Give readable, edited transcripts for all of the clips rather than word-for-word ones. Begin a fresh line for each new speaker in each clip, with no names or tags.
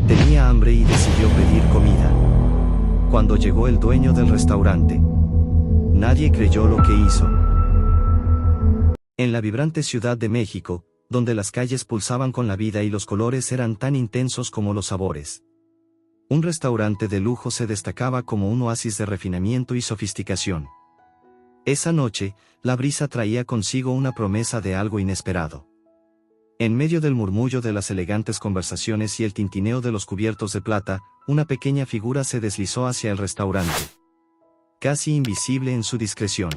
Tenía hambre y decidió pedir comida. Cuando llegó el dueño del restaurante, nadie creyó lo que hizo. En la vibrante Ciudad de México, donde las calles pulsaban con la vida y los colores eran tan intensos como los sabores, un restaurante de lujo se destacaba como un oasis de refinamiento y sofisticación. Esa noche, la brisa traía consigo una promesa de algo inesperado. En medio del murmullo de las elegantes conversaciones y el tintineo de los cubiertos de plata, una pequeña figura se deslizó hacia el restaurante, casi invisible en su discreción.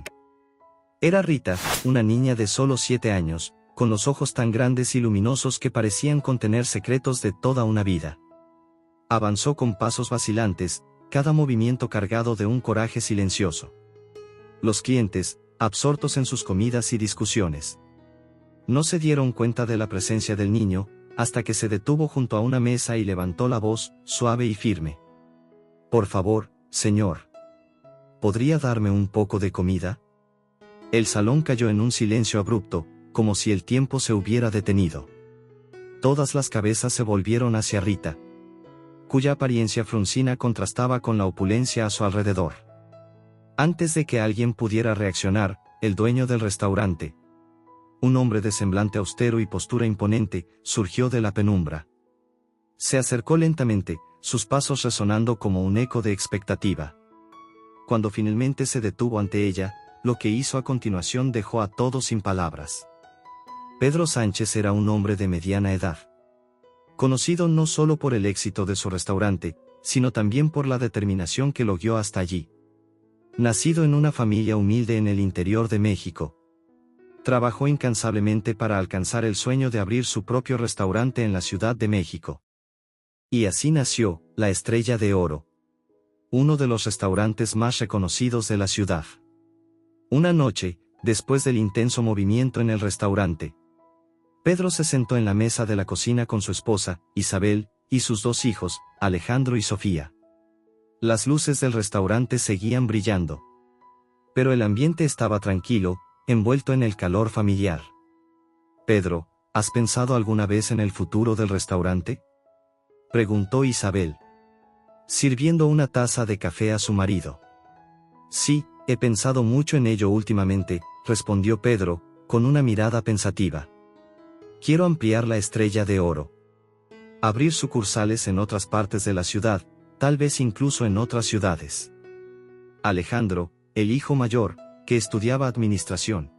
Era Rita, una niña de solo 7 años, con los ojos tan grandes y luminosos que parecían contener secretos de toda una vida. Avanzó con pasos vacilantes, cada movimiento cargado de un coraje silencioso. Los clientes, absortos en sus comidas y discusiones, no se dieron cuenta de la presencia del niño, hasta que se detuvo junto a una mesa y levantó la voz, suave y firme. «Por favor, señor. ¿Podría darme un poco de comida?». El salón cayó en un silencio abrupto, como si el tiempo se hubiera detenido. Todas las cabezas se volvieron hacia Rita, cuya apariencia fruncida contrastaba con la opulencia a su alrededor. Antes de que alguien pudiera reaccionar, el dueño del restaurante, un hombre de semblante austero y postura imponente, surgió de la penumbra. Se acercó lentamente, sus pasos resonando como un eco de expectativa. Cuando finalmente se detuvo ante ella, lo que hizo a continuación dejó a todos sin palabras. Pedro Sánchez era un hombre de mediana edad, conocido no solo por el éxito de su restaurante, sino también por la determinación que lo guió hasta allí. Nacido en una familia humilde en el interior de México, trabajó incansablemente para alcanzar el sueño de abrir su propio restaurante en la Ciudad de México. Y así nació La Estrella de Oro, uno de los restaurantes más reconocidos de la ciudad. Una noche, después del intenso movimiento en el restaurante, Pedro se sentó en la mesa de la cocina con su esposa, Isabel, y sus 2 hijos, Alejandro y Sofía. Las luces del restaurante seguían brillando, pero el ambiente estaba tranquilo, envuelto en el calor familiar. «Pedro, ¿has pensado alguna vez en el futuro del restaurante?», preguntó Isabel, sirviendo una taza de café a su marido. «Sí, he pensado mucho en ello últimamente», respondió Pedro, con una mirada pensativa. «Quiero ampliar La Estrella de Oro. Abrir sucursales en otras partes de la ciudad, tal vez incluso en otras ciudades». Alejandro, el hijo mayor, que estudiaba administración,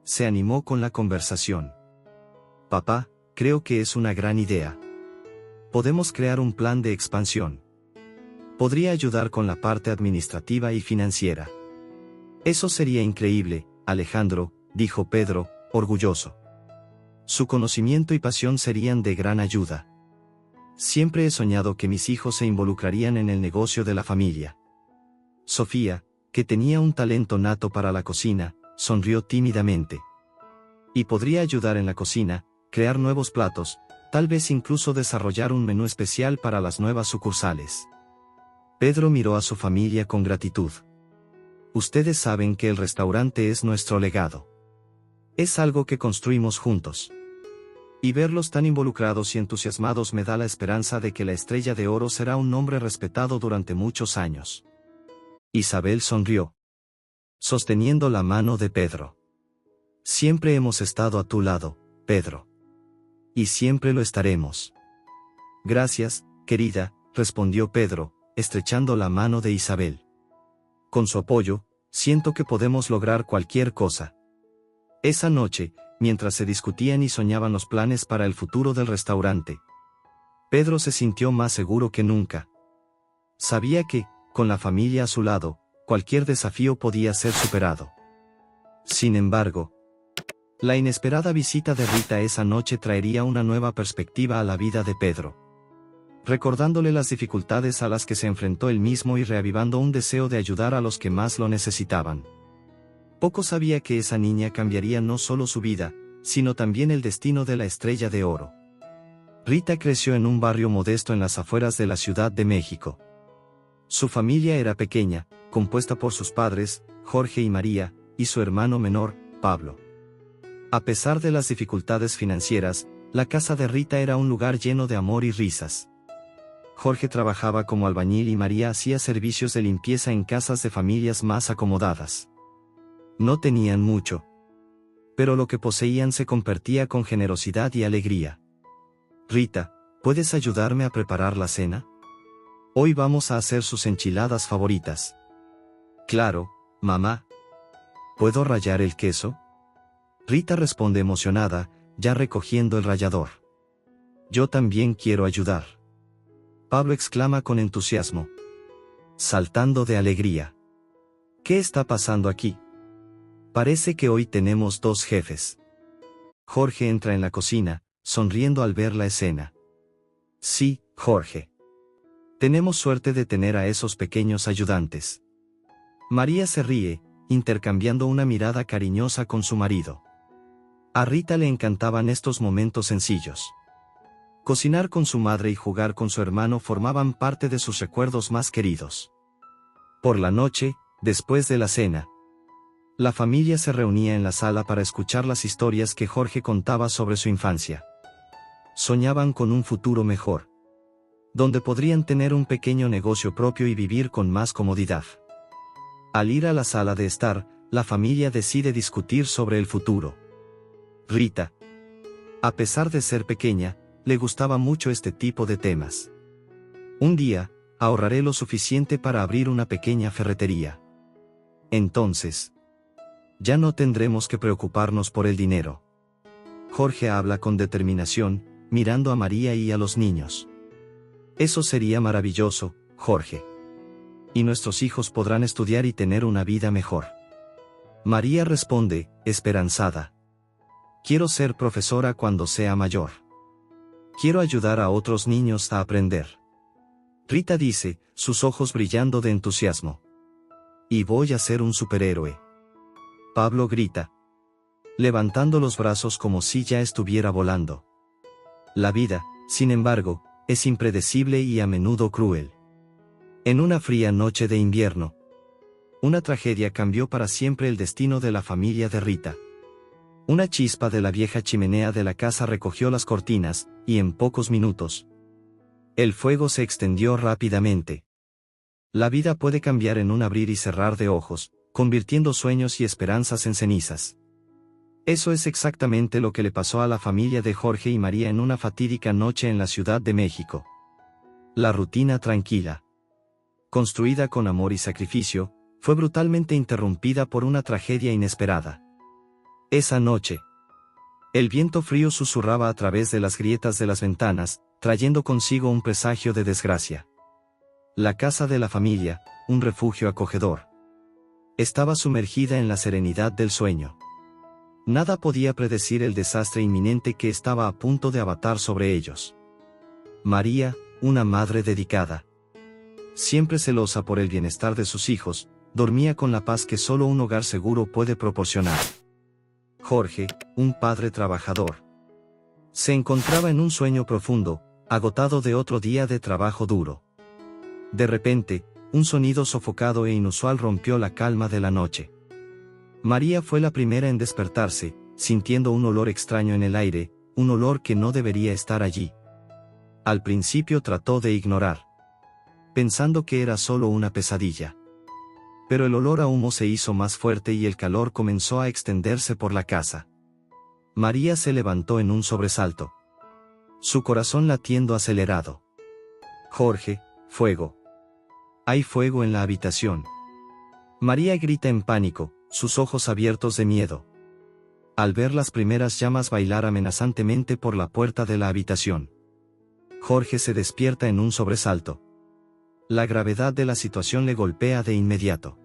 se animó con la conversación. «Papá, creo que es una gran idea. Podemos crear un plan de expansión. Podría ayudar con la parte administrativa y financiera». «Eso sería increíble, Alejandro», dijo Pedro, orgulloso. «Su conocimiento y pasión serían de gran ayuda. Siempre he soñado que mis hijos se involucrarían en el negocio de la familia». Sofía, que tenía un talento nato para la cocina, sonrió tímidamente. «Y podría ayudar en la cocina, crear nuevos platos, tal vez incluso desarrollar un menú especial para las nuevas sucursales». Pedro miró a su familia con gratitud. «Ustedes saben que el restaurante es nuestro legado. Es algo que construimos juntos. Y verlos tan involucrados y entusiasmados me da la esperanza de que La Estrella de Oro será un nombre respetado durante muchos años». Isabel sonrió, sosteniendo la mano de Pedro. «Siempre hemos estado a tu lado, Pedro. Y siempre lo estaremos». «Gracias, querida», respondió Pedro, estrechando la mano de Isabel. «Con su apoyo, siento que podemos lograr cualquier cosa». Esa noche, mientras se discutían y soñaban los planes para el futuro del restaurante, Pedro se sintió más seguro que nunca. Sabía que, con la familia a su lado, cualquier desafío podía ser superado. Sin embargo, la inesperada visita de Rita esa noche traería una nueva perspectiva a la vida de Pedro, recordándole las dificultades a las que se enfrentó él mismo y reavivando un deseo de ayudar a los que más lo necesitaban. Poco sabía que esa niña cambiaría no solo su vida, sino también el destino de La Estrella de Oro. Rita creció en un barrio modesto en las afueras de la Ciudad de México. Su familia era pequeña, compuesta por sus padres, Jorge y María, y su hermano menor, Pablo. A pesar de las dificultades financieras, la casa de Rita era un lugar lleno de amor y risas. Jorge trabajaba como albañil y María hacía servicios de limpieza en casas de familias más acomodadas. No tenían mucho, pero lo que poseían se compartía con generosidad y alegría. Rita, ¿puedes ayudarme a preparar la cena? Hoy vamos a hacer sus enchiladas favoritas. Claro, mamá. ¿Puedo rallar el queso? Rita responde emocionada, ya recogiendo el rallador. Yo también quiero ayudar. Pablo exclama con entusiasmo, saltando de alegría. ¿Qué está pasando aquí? Parece que hoy tenemos dos jefes. Jorge entra en la cocina, sonriendo al ver la escena. Sí, Jorge. Tenemos suerte de tener a esos pequeños ayudantes. María se ríe, intercambiando una mirada cariñosa con su marido. A Rita le encantaban estos momentos sencillos. Cocinar con su madre y jugar con su hermano formaban parte de sus recuerdos más queridos. Por la noche, después de la cena, la familia se reunía en la sala para escuchar las historias que Jorge contaba sobre su infancia. Soñaban con un futuro mejor, donde podrían tener un pequeño negocio propio y vivir con más comodidad. Al ir a la sala de estar, la familia decide discutir sobre el futuro. Rita, a pesar de ser pequeña, le gustaba mucho este tipo de temas. Un día, ahorraré lo suficiente para abrir una pequeña ferretería. Entonces, ya no tendremos que preocuparnos por el dinero. Jorge habla con determinación, mirando a María y a los niños. Eso sería maravilloso, Jorge. Y nuestros hijos podrán estudiar y tener una vida mejor. María responde, esperanzada. Quiero ser profesora cuando sea mayor. Quiero ayudar a otros niños a aprender. Rita dice, sus ojos brillando de entusiasmo. Y voy a ser un superhéroe. Pablo grita, levantando los brazos como si ya estuviera volando. La vida, sin embargo, es impredecible y a menudo cruel. En una fría noche de invierno, una tragedia cambió para siempre el destino de la familia de Rita. Una chispa de la vieja chimenea de la casa recogió las cortinas, y en pocos minutos, el fuego se extendió rápidamente. La vida puede cambiar en un abrir y cerrar de ojos, convirtiendo sueños y esperanzas en cenizas. Eso es exactamente lo que le pasó a la familia de Jorge y María en una fatídica noche en la Ciudad de México. La rutina tranquila, construida con amor y sacrificio, fue brutalmente interrumpida por una tragedia inesperada. Esa noche, el viento frío susurraba a través de las grietas de las ventanas, trayendo consigo un presagio de desgracia. La casa de la familia, un refugio acogedor, estaba sumergida en la serenidad del sueño. Nada podía predecir el desastre inminente que estaba a punto de abatar sobre ellos. María, una madre dedicada, siempre celosa por el bienestar de sus hijos, dormía con la paz que solo un hogar seguro puede proporcionar. Jorge, un padre trabajador, se encontraba en un sueño profundo, agotado de otro día de trabajo duro. De repente, un sonido sofocado e inusual rompió la calma de la noche. María fue la primera en despertarse, sintiendo un olor extraño en el aire, un olor que no debería estar allí. Al principio trató de ignorar, pensando que era solo una pesadilla. Pero el olor a humo se hizo más fuerte y el calor comenzó a extenderse por la casa. María se levantó en un sobresalto, su corazón latiendo acelerado. Jorge, fuego. Hay fuego en la habitación. María grita en pánico, sus ojos abiertos de miedo, al ver las primeras llamas bailar amenazantemente por la puerta de la habitación. Jorge se despierta en un sobresalto. La gravedad de la situación le golpea de inmediato.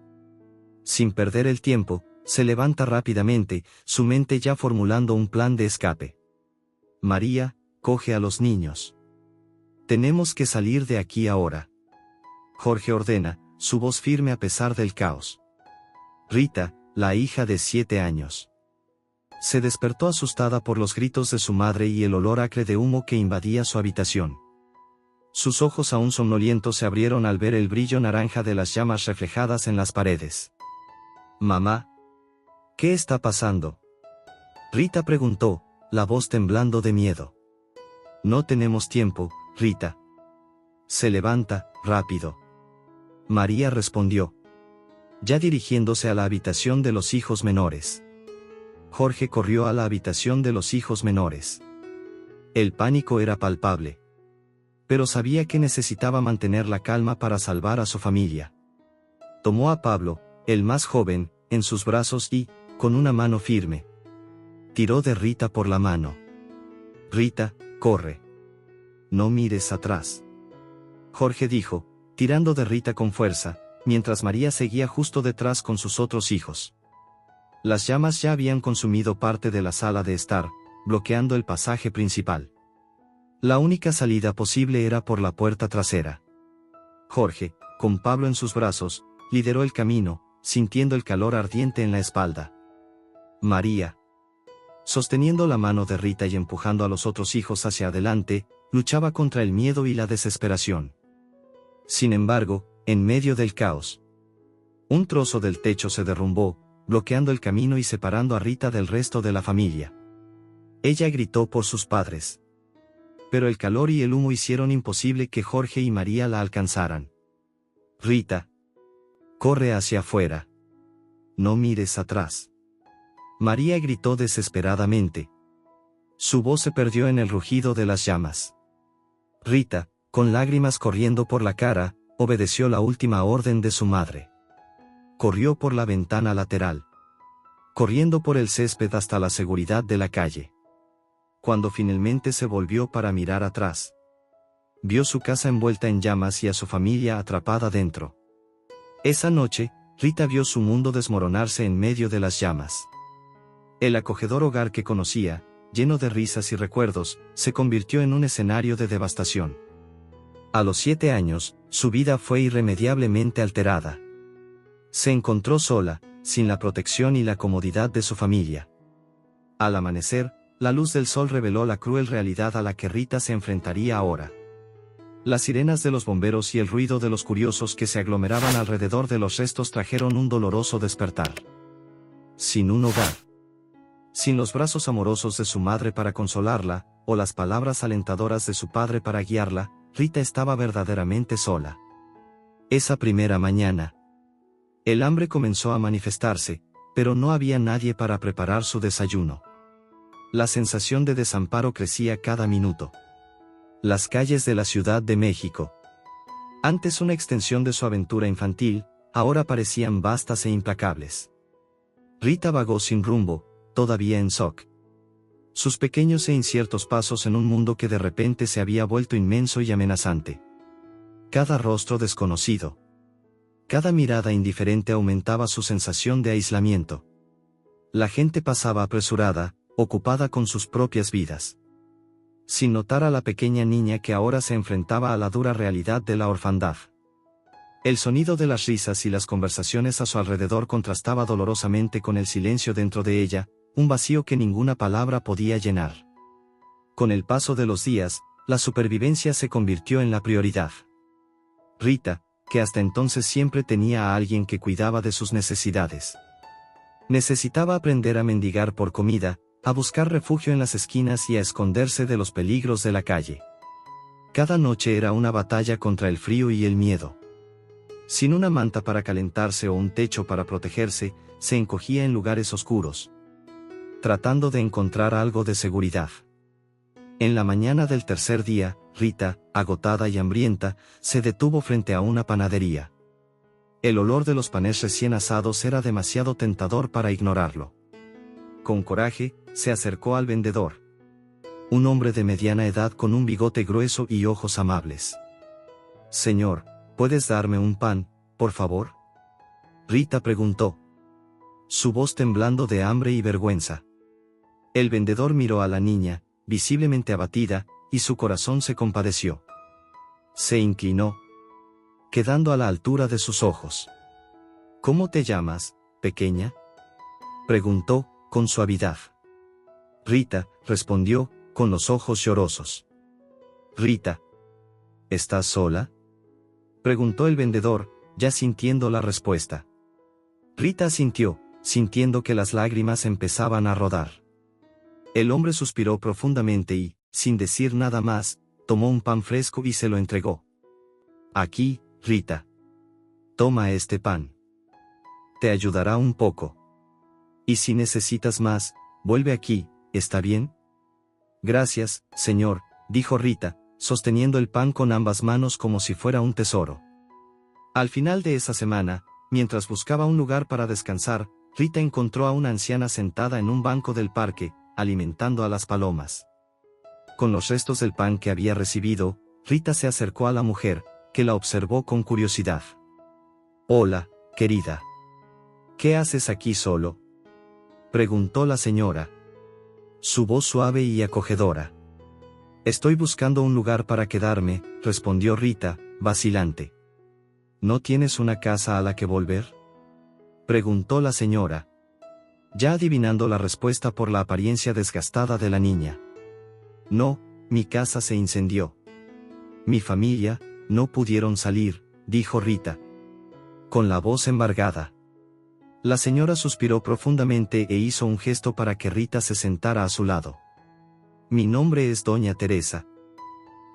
Sin perder el tiempo, se levanta rápidamente, su mente ya formulando un plan de escape. María, coge a los niños. Tenemos que salir de aquí ahora. Jorge ordena, su voz firme a pesar del caos. Rita, la hija de 7 años, se despertó asustada por los gritos de su madre y el olor acre de humo que invadía su habitación. Sus ojos aún somnolientos se abrieron al ver el brillo naranja de las llamas reflejadas en las paredes. «Mamá, ¿qué está pasando?», Rita preguntó, la voz temblando de miedo. «No tenemos tiempo, Rita. Se levanta, rápido. María respondió, ya dirigiéndose a la habitación de los hijos menores. Jorge corrió a la habitación de los hijos menores. El pánico era palpable. Pero sabía que necesitaba mantener la calma para salvar a su familia. Tomó a Pablo, el más joven, en sus brazos y, con una mano firme, tiró de Rita por la mano. Rita, corre. No mires atrás. Jorge dijo, tirando de Rita con fuerza, mientras María seguía justo detrás con sus otros hijos. Las llamas ya habían consumido parte de la sala de estar, bloqueando el pasaje principal. La única salida posible era por la puerta trasera. Jorge, con Pablo en sus brazos, lideró el camino, sintiendo el calor ardiente en la espalda. María, sosteniendo la mano de Rita y empujando a los otros hijos hacia adelante, luchaba contra el miedo y la desesperación. Sin embargo, en medio del caos, un trozo del techo se derrumbó, bloqueando el camino y separando a Rita del resto de la familia. Ella gritó por sus padres. Pero el calor y el humo hicieron imposible que Jorge y María la alcanzaran. Rita, corre hacia afuera. No mires atrás. María gritó desesperadamente. Su voz se perdió en el rugido de las llamas. Rita, con lágrimas corriendo por la cara, obedeció la última orden de su madre. Corrió por la ventana lateral. Corriendo por el césped hasta la seguridad de la calle. Cuando finalmente se volvió para mirar atrás, vio su casa envuelta en llamas y a su familia atrapada dentro. Esa noche, Rita vio su mundo desmoronarse en medio de las llamas. El acogedor hogar que conocía, lleno de risas y recuerdos, se convirtió en un escenario de devastación. A los 7 años, su vida fue irremediablemente alterada. Se encontró sola, sin la protección y la comodidad de su familia. Al amanecer, la luz del sol reveló la cruel realidad a la que Rita se enfrentaría ahora. Las sirenas de los bomberos y el ruido de los curiosos que se aglomeraban alrededor de los restos trajeron un doloroso despertar. Sin un hogar. Sin los brazos amorosos de su madre para consolarla, o las palabras alentadoras de su padre para guiarla, Rita estaba verdaderamente sola. Esa primera mañana, el hambre comenzó a manifestarse, pero no había nadie para preparar su desayuno. La sensación de desamparo crecía cada minuto. Las calles de la Ciudad de México, antes una extensión de su aventura infantil, ahora parecían vastas e implacables. Rita vagó sin rumbo, todavía en shock. Sus pequeños e inciertos pasos en un mundo que de repente se había vuelto inmenso y amenazante. Cada rostro desconocido, cada mirada indiferente aumentaba su sensación de aislamiento. La gente pasaba apresurada, ocupada con sus propias vidas. Sin notar a la pequeña niña que ahora se enfrentaba a la dura realidad de la orfandad. El sonido de las risas y las conversaciones a su alrededor contrastaba dolorosamente con el silencio dentro de ella, un vacío que ninguna palabra podía llenar. Con el paso de los días, la supervivencia se convirtió en la prioridad. Rita, que hasta entonces siempre tenía a alguien que cuidaba de sus necesidades, necesitaba aprender a mendigar por comida, a buscar refugio en las esquinas y a esconderse de los peligros de la calle. Cada noche era una batalla contra el frío y el miedo. Sin una manta para calentarse o un techo para protegerse, se encogía en lugares oscuros, tratando de encontrar algo de seguridad. En la mañana del tercer día, Rita, agotada y hambrienta, se detuvo frente a una panadería. El olor de los panes recién asados era demasiado tentador para ignorarlo. Con coraje, se acercó al vendedor. Un hombre de mediana edad con un bigote grueso y ojos amables. «Señor, ¿puedes darme un pan, por favor?», Rita preguntó, su voz temblando de hambre y vergüenza. El vendedor miró a la niña, visiblemente abatida, y su corazón se compadeció. Se inclinó, quedando a la altura de sus ojos. «¿Cómo te llamas, pequeña?», preguntó, con suavidad. Rita, respondió, con los ojos llorosos. «Rita, ¿estás sola?», preguntó el vendedor, ya sintiendo la respuesta. Rita asintió, sintiendo que las lágrimas empezaban a rodar. El hombre suspiró profundamente y, sin decir nada más, tomó un pan fresco y se lo entregó. Aquí, Rita. Toma este pan. Te ayudará un poco. Y si necesitas más, vuelve aquí, ¿está bien? Gracias, señor, dijo Rita, sosteniendo el pan con ambas manos como si fuera un tesoro. Al final de esa semana, mientras buscaba un lugar para descansar, Rita encontró a una anciana sentada en un banco del parque, alimentando a las palomas. Con los restos del pan que había recibido, Rita se acercó a la mujer, que la observó con curiosidad. «Hola, querida. ¿Qué haces aquí solo?», preguntó la señora. Su voz suave y acogedora. «Estoy buscando un lugar para quedarme», respondió Rita, vacilante. «¿No tienes una casa a la que volver?», preguntó la señora, ya adivinando la respuesta por la apariencia desgastada de la niña. «No, mi casa se incendió. Mi familia, no pudieron salir», dijo Rita, con la voz embargada. La señora suspiró profundamente e hizo un gesto para que Rita se sentara a su lado. «Mi nombre es Doña Teresa»,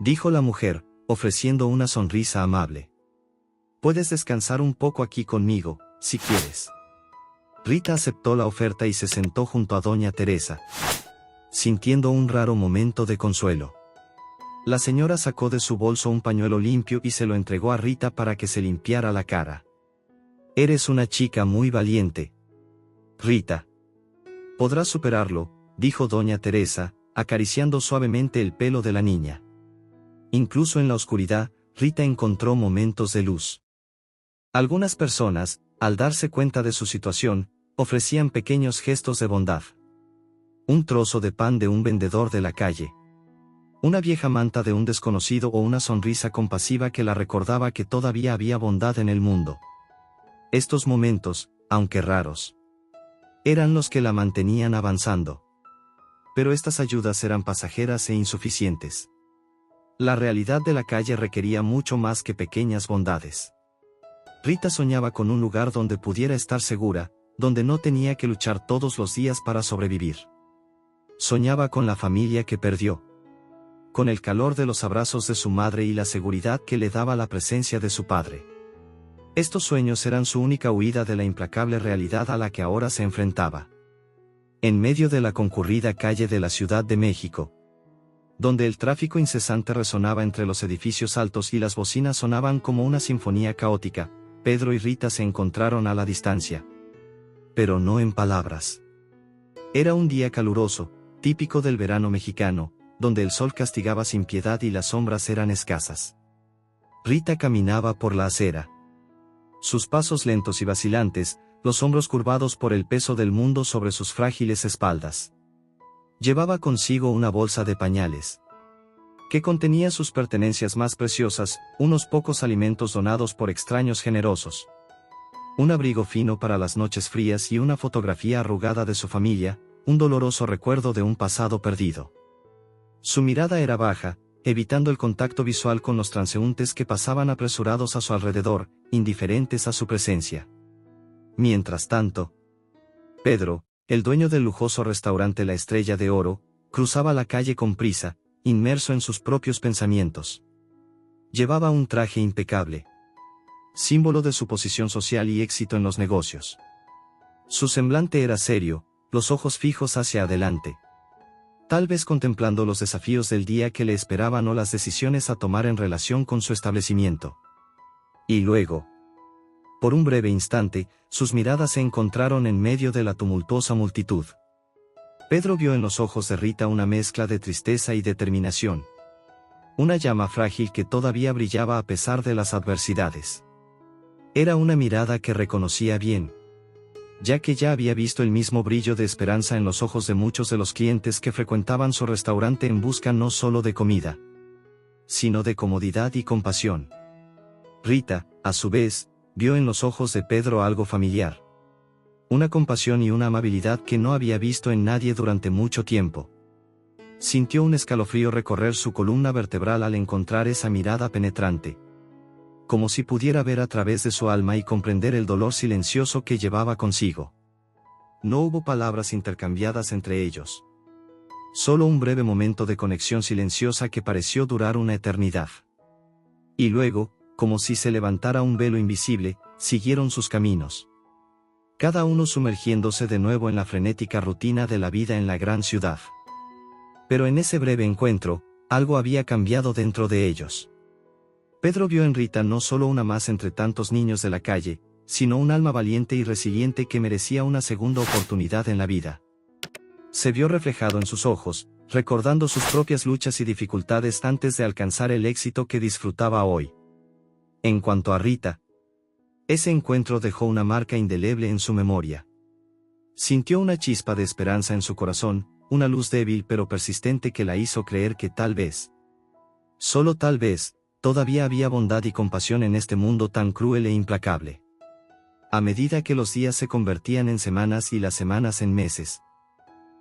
dijo la mujer, ofreciendo una sonrisa amable. «Puedes descansar un poco aquí conmigo, si quieres». Rita aceptó la oferta y se sentó junto a Doña Teresa, sintiendo un raro momento de consuelo. La señora sacó de su bolso un pañuelo limpio y se lo entregó a Rita para que se limpiara la cara. «Eres una chica muy valiente, Rita. Podrás superarlo», dijo Doña Teresa, acariciando suavemente el pelo de la niña. Incluso en la oscuridad, Rita encontró momentos de luz. Algunas personas, al darse cuenta de su situación, ofrecían pequeños gestos de bondad. Un trozo de pan de un vendedor de la calle. Una vieja manta de un desconocido o una sonrisa compasiva que la recordaba que todavía había bondad en el mundo. Estos momentos, aunque raros, eran los que la mantenían avanzando. Pero estas ayudas eran pasajeras e insuficientes. La realidad de la calle requería mucho más que pequeñas bondades. Rita soñaba con un lugar donde pudiera estar segura, donde no tenía que luchar todos los días para sobrevivir. Soñaba con la familia que perdió, con el calor de los abrazos de su madre y la seguridad que le daba la presencia de su padre. Estos sueños eran su única huida de la implacable realidad a la que ahora se enfrentaba. En medio de la concurrida calle de la Ciudad de México, donde el tráfico incesante resonaba entre los edificios altos y las bocinas sonaban como una sinfonía caótica, Pedro y Rita se encontraron a la distancia. Pero no en palabras. Era un día caluroso, típico del verano mexicano, donde el sol castigaba sin piedad y las sombras eran escasas. Rita caminaba por la acera. Sus pasos lentos y vacilantes, los hombros curvados por el peso del mundo sobre sus frágiles espaldas. Llevaba consigo una bolsa de pañales, que contenía sus pertenencias más preciosas, unos pocos alimentos donados por extraños generosos, un abrigo fino para las noches frías y una fotografía arrugada de su familia, un doloroso recuerdo de un pasado perdido. Su mirada era baja, evitando el contacto visual con los transeúntes que pasaban apresurados a su alrededor, indiferentes a su presencia. Mientras tanto, Pedro, el dueño del lujoso restaurante La Estrella de Oro, cruzaba la calle con prisa, inmerso en sus propios pensamientos. Llevaba un traje impecable, símbolo de su posición social y éxito en los negocios. Su semblante era serio, los ojos fijos hacia adelante, tal vez contemplando los desafíos del día que le esperaban o las decisiones a tomar en relación con su establecimiento. Y luego, por un breve instante, sus miradas se encontraron en medio de la tumultuosa multitud. Pedro vio en los ojos de Rita una mezcla de tristeza y determinación. Una llama frágil que todavía brillaba a pesar de las adversidades. Era una mirada que reconocía bien, ya que ya había visto el mismo brillo de esperanza en los ojos de muchos de los clientes que frecuentaban su restaurante en busca no solo de comida, sino de comodidad y compasión. Rita, a su vez, vio en los ojos de Pedro algo familiar. Una compasión y una amabilidad que no había visto en nadie durante mucho tiempo. Sintió un escalofrío recorrer su columna vertebral al encontrar esa mirada penetrante, como si pudiera ver a través de su alma y comprender el dolor silencioso que llevaba consigo. No hubo palabras intercambiadas entre ellos. Solo un breve momento de conexión silenciosa que pareció durar una eternidad. Y luego, como si se levantara un velo invisible, siguieron sus caminos. Cada uno sumergiéndose de nuevo en la frenética rutina de la vida en la gran ciudad. Pero en ese breve encuentro, algo había cambiado dentro de ellos. Pedro vio en Rita no solo una más entre tantos niños de la calle, sino un alma valiente y resiliente que merecía una segunda oportunidad en la vida. Se vio reflejado en sus ojos, recordando sus propias luchas y dificultades antes de alcanzar el éxito que disfrutaba hoy. En cuanto a Rita, ese encuentro dejó una marca indeleble en su memoria. Sintió una chispa de esperanza en su corazón, una luz débil pero persistente que la hizo creer que tal vez, solo tal vez, todavía había bondad y compasión en este mundo tan cruel e implacable. A medida que los días se convertían en semanas y las semanas en meses,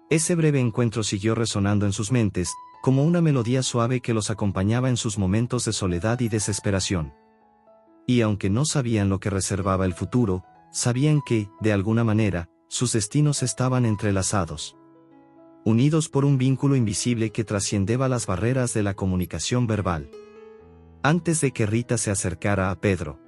ese breve encuentro siguió resonando en sus mentes, como una melodía suave que los acompañaba en sus momentos de soledad y desesperación. Y aunque no sabían lo que reservaba el futuro, sabían que, de alguna manera, sus destinos estaban entrelazados. Unidos por un vínculo invisible que trascendía las barreras de la comunicación verbal. Antes de que Rita se acercara a Pedro,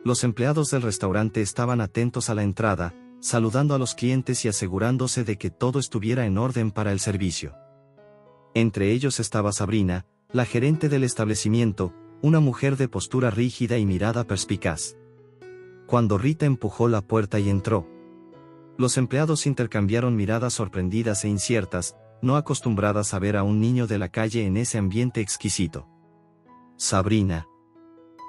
los empleados del restaurante estaban atentos a la entrada, saludando a los clientes y asegurándose de que todo estuviera en orden para el servicio. Entre ellos estaba Sabrina, la gerente del establecimiento, una mujer de postura rígida y mirada perspicaz. Cuando Rita empujó la puerta y entró, los empleados intercambiaron miradas sorprendidas e inciertas, no acostumbradas a ver a un niño de la calle en ese ambiente exquisito. Sabrina,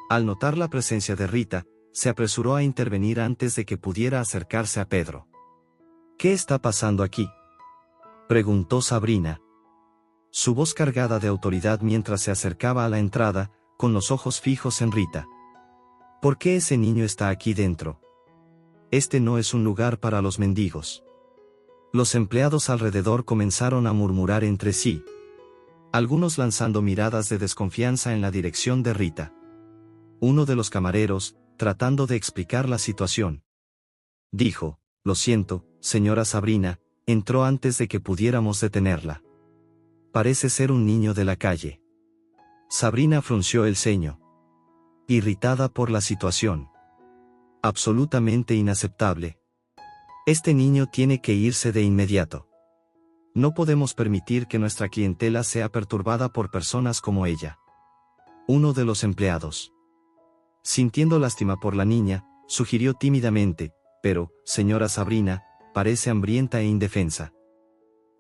al notar la presencia de Rita, se apresuró a intervenir antes de que pudiera acercarse a Pedro. ¿Qué está pasando aquí?, preguntó Sabrina, su voz cargada de autoridad mientras se acercaba a la entrada, con los ojos fijos en Rita. ¿Por qué ese niño está aquí dentro? Este no es un lugar para los mendigos. Los empleados alrededor comenzaron a murmurar entre sí, algunos lanzando miradas de desconfianza en la dirección de Rita. Uno de los camareros, tratando de explicar la situación, dijo: «Lo siento, señora Sabrina, entró antes de que pudiéramos detenerla. Parece ser un niño de la calle». Sabrina frunció el ceño, irritada por la situación. Absolutamente inaceptable. Este niño tiene que irse de inmediato. No podemos permitir que nuestra clientela sea perturbada por personas como ella. Uno de los empleados, sintiendo lástima por la niña, sugirió tímidamente: «Pero, señora Sabrina, parece hambrienta e indefensa.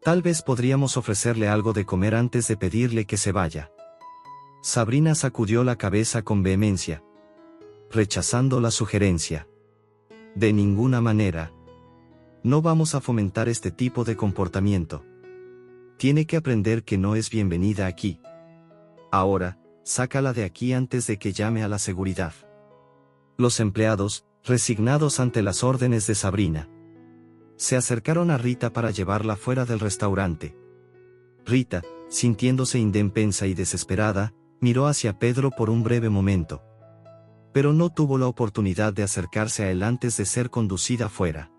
Tal vez podríamos ofrecerle algo de comer antes de pedirle que se vaya». Sabrina sacudió la cabeza con vehemencia, rechazando la sugerencia. «De ninguna manera. No vamos a fomentar este tipo de comportamiento. Tiene que aprender que no es bienvenida aquí. Ahora, sácala de aquí antes de que llame a la seguridad». Los empleados, resignados ante las órdenes de Sabrina, se acercaron a Rita para llevarla fuera del restaurante. Rita, sintiéndose indefensa y desesperada, miró hacia Pedro por un breve momento. Pero no tuvo la oportunidad de acercarse a él antes de ser conducida fuera.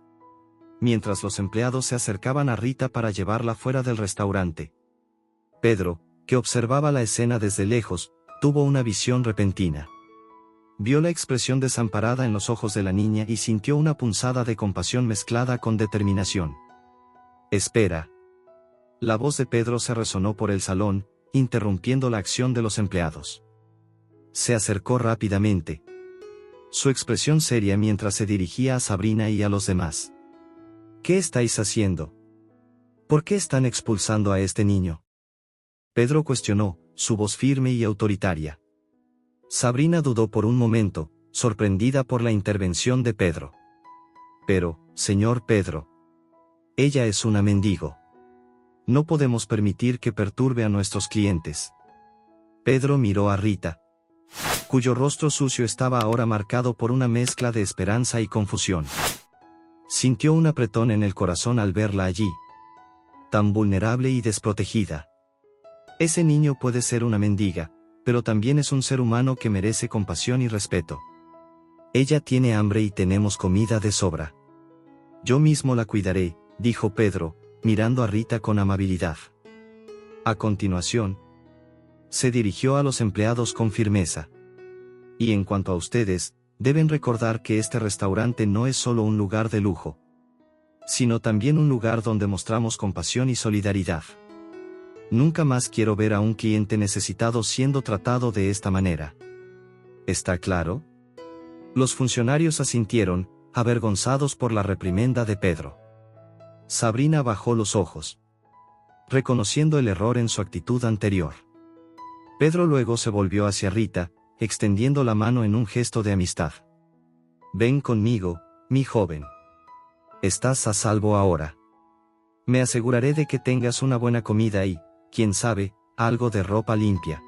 Mientras los empleados se acercaban a Rita para llevarla fuera del restaurante, Pedro, que observaba la escena desde lejos, tuvo una visión repentina. Vio la expresión desamparada en los ojos de la niña y sintió una punzada de compasión mezclada con determinación. «Espera». La voz de Pedro se resonó por el salón, interrumpiendo la acción de los empleados. Se acercó rápidamente, su expresión seria mientras se dirigía a Sabrina y a los demás. «¿Qué estáis haciendo? ¿Por qué están expulsando a este niño?», Pedro cuestionó, su voz firme y autoritaria. Sabrina dudó por un momento, sorprendida por la intervención de Pedro. «Pero, señor Pedro, ella es una mendigo. No podemos permitir que perturbe a nuestros clientes». Pedro miró a Rita, cuyo rostro sucio estaba ahora marcado por una mezcla de esperanza y confusión. Sintió un apretón en el corazón al verla allí, tan vulnerable y desprotegida. Ese niño puede ser una mendiga, pero también es un ser humano que merece compasión y respeto. Ella tiene hambre y tenemos comida de sobra. «Yo mismo la cuidaré», dijo Pedro, mirando a Rita con amabilidad. A continuación, se dirigió a los empleados con firmeza. Y en cuanto a ustedes, deben recordar que este restaurante no es solo un lugar de lujo, sino también un lugar donde mostramos compasión y solidaridad. Nunca más quiero ver a un cliente necesitado siendo tratado de esta manera. ¿Está claro? Los funcionarios asintieron, avergonzados por la reprimenda de Pedro. Sabrina bajó los ojos, reconociendo el error en su actitud anterior. Pedro luego se volvió hacia Rita, extendiendo la mano en un gesto de amistad. Ven conmigo, mi joven. Estás a salvo ahora. Me aseguraré de que tengas una buena comida y, quién sabe, algo de ropa limpia.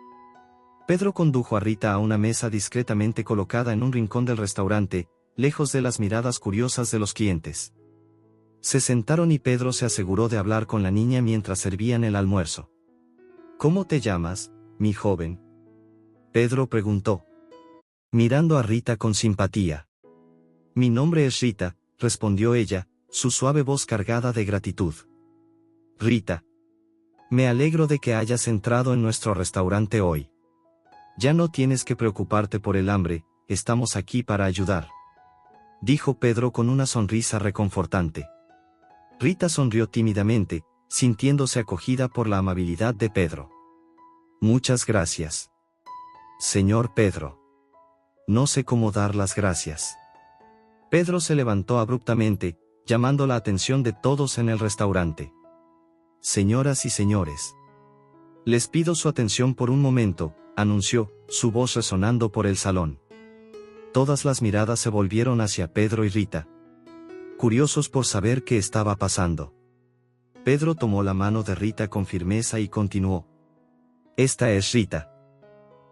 Pedro condujo a Rita a una mesa discretamente colocada en un rincón del restaurante, lejos de las miradas curiosas de los clientes. Se sentaron y Pedro se aseguró de hablar con la niña mientras servían el almuerzo. ¿Cómo te llamas, mi joven?, Pedro preguntó, mirando a Rita con simpatía. Mi nombre es Rita, respondió ella, su suave voz cargada de gratitud. Rita. Me alegro de que hayas entrado en nuestro restaurante hoy. Ya no tienes que preocuparte por el hambre, estamos aquí para ayudar, dijo Pedro con una sonrisa reconfortante. Rita sonrió tímidamente, sintiéndose acogida por la amabilidad de Pedro. Muchas gracias, señor Pedro. No sé cómo dar las gracias. Pedro se levantó abruptamente, llamando la atención de todos en el restaurante. Señoras y señores, les pido su atención por un momento, anunció, su voz resonando por el salón. Todas las miradas se volvieron hacia Pedro y Rita, curiosos por saber qué estaba pasando. Pedro tomó la mano de Rita con firmeza y continuó. Esta es Rita.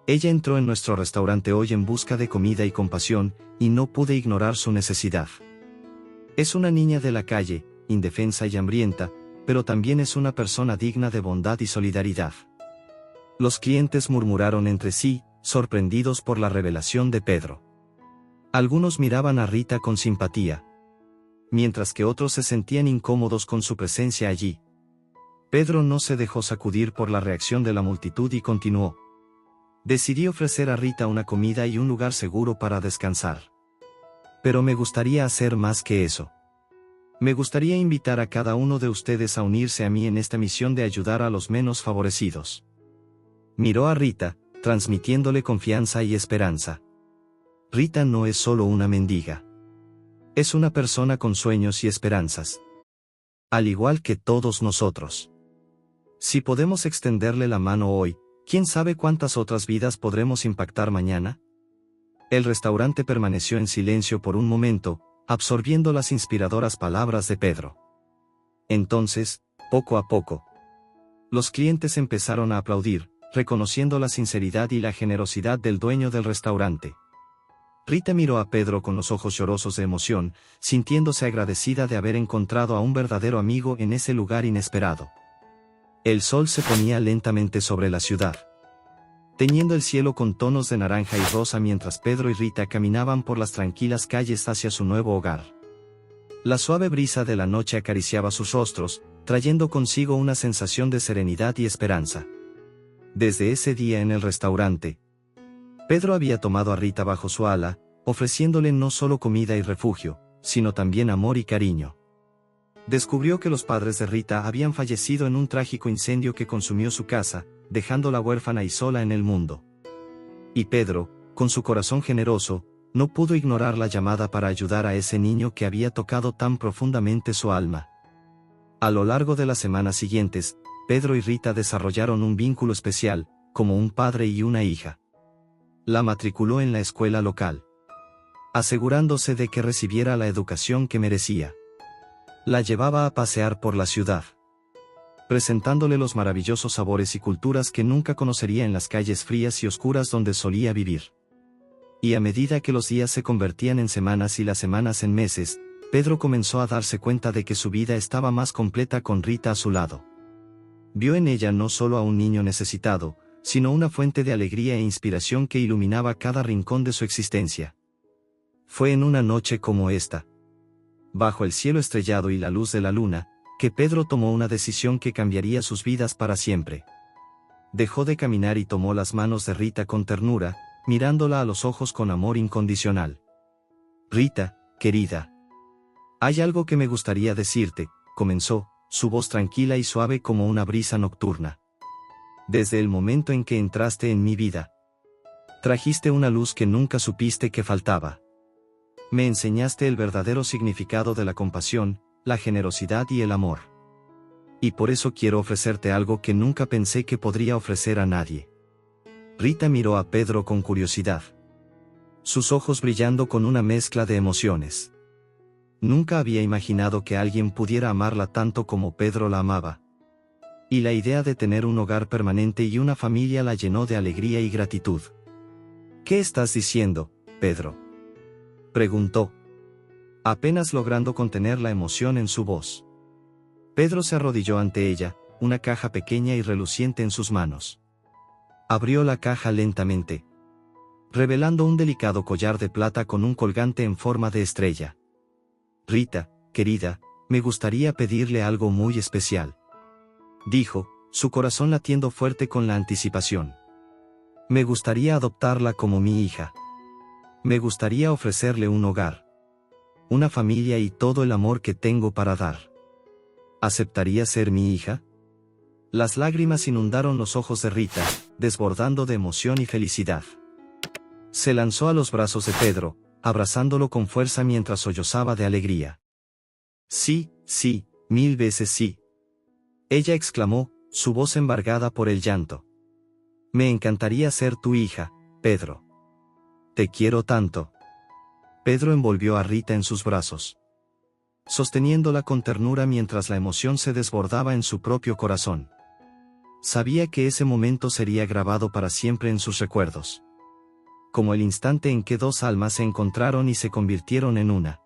Ella entró en nuestro restaurante hoy en busca de comida y compasión, y no pude ignorar su necesidad. Es una niña de la calle, indefensa y hambrienta, pero también es una persona digna de bondad y solidaridad. Los clientes murmuraron entre sí, sorprendidos por la revelación de Pedro. Algunos miraban a Rita con simpatía, mientras que otros se sentían incómodos con su presencia allí. Pedro no se dejó sacudir por la reacción de la multitud y continuó. Decidí ofrecer a Rita una comida y un lugar seguro para descansar. Pero me gustaría hacer más que eso. Me gustaría invitar a cada uno de ustedes a unirse a mí en esta misión de ayudar a los menos favorecidos. Miró a Rita, transmitiéndole confianza y esperanza. Rita no es solo una mendiga. Es una persona con sueños y esperanzas. Al igual que todos nosotros. Si podemos extenderle la mano hoy, ¿quién sabe cuántas otras vidas podremos impactar mañana? El restaurante permaneció en silencio por un momento, absorbiendo las inspiradoras palabras de Pedro. Entonces, poco a poco, los clientes empezaron a aplaudir, reconociendo la sinceridad y la generosidad del dueño del restaurante. Rita miró a Pedro con los ojos llorosos de emoción, sintiéndose agradecida de haber encontrado a un verdadero amigo en ese lugar inesperado. El sol se ponía lentamente sobre la ciudad, teñiendo el cielo con tonos de naranja y rosa mientras Pedro y Rita caminaban por las tranquilas calles hacia su nuevo hogar. La suave brisa de la noche acariciaba sus rostros, trayendo consigo una sensación de serenidad y esperanza. Desde ese día en el restaurante, Pedro había tomado a Rita bajo su ala, ofreciéndole no solo comida y refugio, sino también amor y cariño. Descubrió que los padres de Rita habían fallecido en un trágico incendio que consumió su casa, dejándola huérfana y sola en el mundo. Y Pedro, con su corazón generoso, no pudo ignorar la llamada para ayudar a ese niño que había tocado tan profundamente su alma. A lo largo de las semanas siguientes, Pedro y Rita desarrollaron un vínculo especial, como un padre y una hija. La matriculó en la escuela local, asegurándose de que recibiera la educación que merecía. La llevaba a pasear por la ciudad, presentándole los maravillosos sabores y culturas que nunca conocería en las calles frías y oscuras donde solía vivir. Y a medida que los días se convertían en semanas y las semanas en meses, Pedro comenzó a darse cuenta de que su vida estaba más completa con Rita a su lado. Vio en ella no solo a un niño necesitado, sino una fuente de alegría e inspiración que iluminaba cada rincón de su existencia. Fue en una noche como esta, bajo el cielo estrellado y la luz de la luna, que Pedro tomó una decisión que cambiaría sus vidas para siempre. Dejó de caminar y tomó las manos de Rita con ternura, mirándola a los ojos con amor incondicional. Rita, querida. Hay algo que me gustaría decirte, comenzó, su voz tranquila y suave como una brisa nocturna. Desde el momento en que entraste en mi vida, trajiste una luz que nunca supiste que faltaba. Me enseñaste el verdadero significado de la compasión, la generosidad y el amor. Y por eso quiero ofrecerte algo que nunca pensé que podría ofrecer a nadie. Rita miró a Pedro con curiosidad, sus ojos brillando con una mezcla de emociones. Nunca había imaginado que alguien pudiera amarla tanto como Pedro la amaba. Y la idea de tener un hogar permanente y una familia la llenó de alegría y gratitud. ¿Qué estás diciendo, Pedro?, preguntó, apenas logrando contener la emoción en su voz. Pedro se arrodilló ante ella, una caja pequeña y reluciente en sus manos. Abrió la caja lentamente, revelando un delicado collar de plata con un colgante en forma de estrella. Rita, querida, me gustaría pedirle algo muy especial, dijo, su corazón latiendo fuerte con la anticipación. Me gustaría adoptarla como mi hija. Me gustaría ofrecerle un hogar, una familia y todo el amor que tengo para dar. ¿Aceptaría ser mi hija? Las lágrimas inundaron los ojos de Rita, desbordando de emoción y felicidad. Se lanzó a los brazos de Pedro, abrazándolo con fuerza mientras sollozaba de alegría. Sí, sí, 1000 veces sí. Ella exclamó, su voz embargada por el llanto. Me encantaría ser tu hija, Pedro. Te quiero tanto. Pedro envolvió a Rita en sus brazos, sosteniéndola con ternura mientras la emoción se desbordaba en su propio corazón. Sabía que ese momento sería grabado para siempre en sus recuerdos, como el instante en que dos almas se encontraron y se convirtieron en una.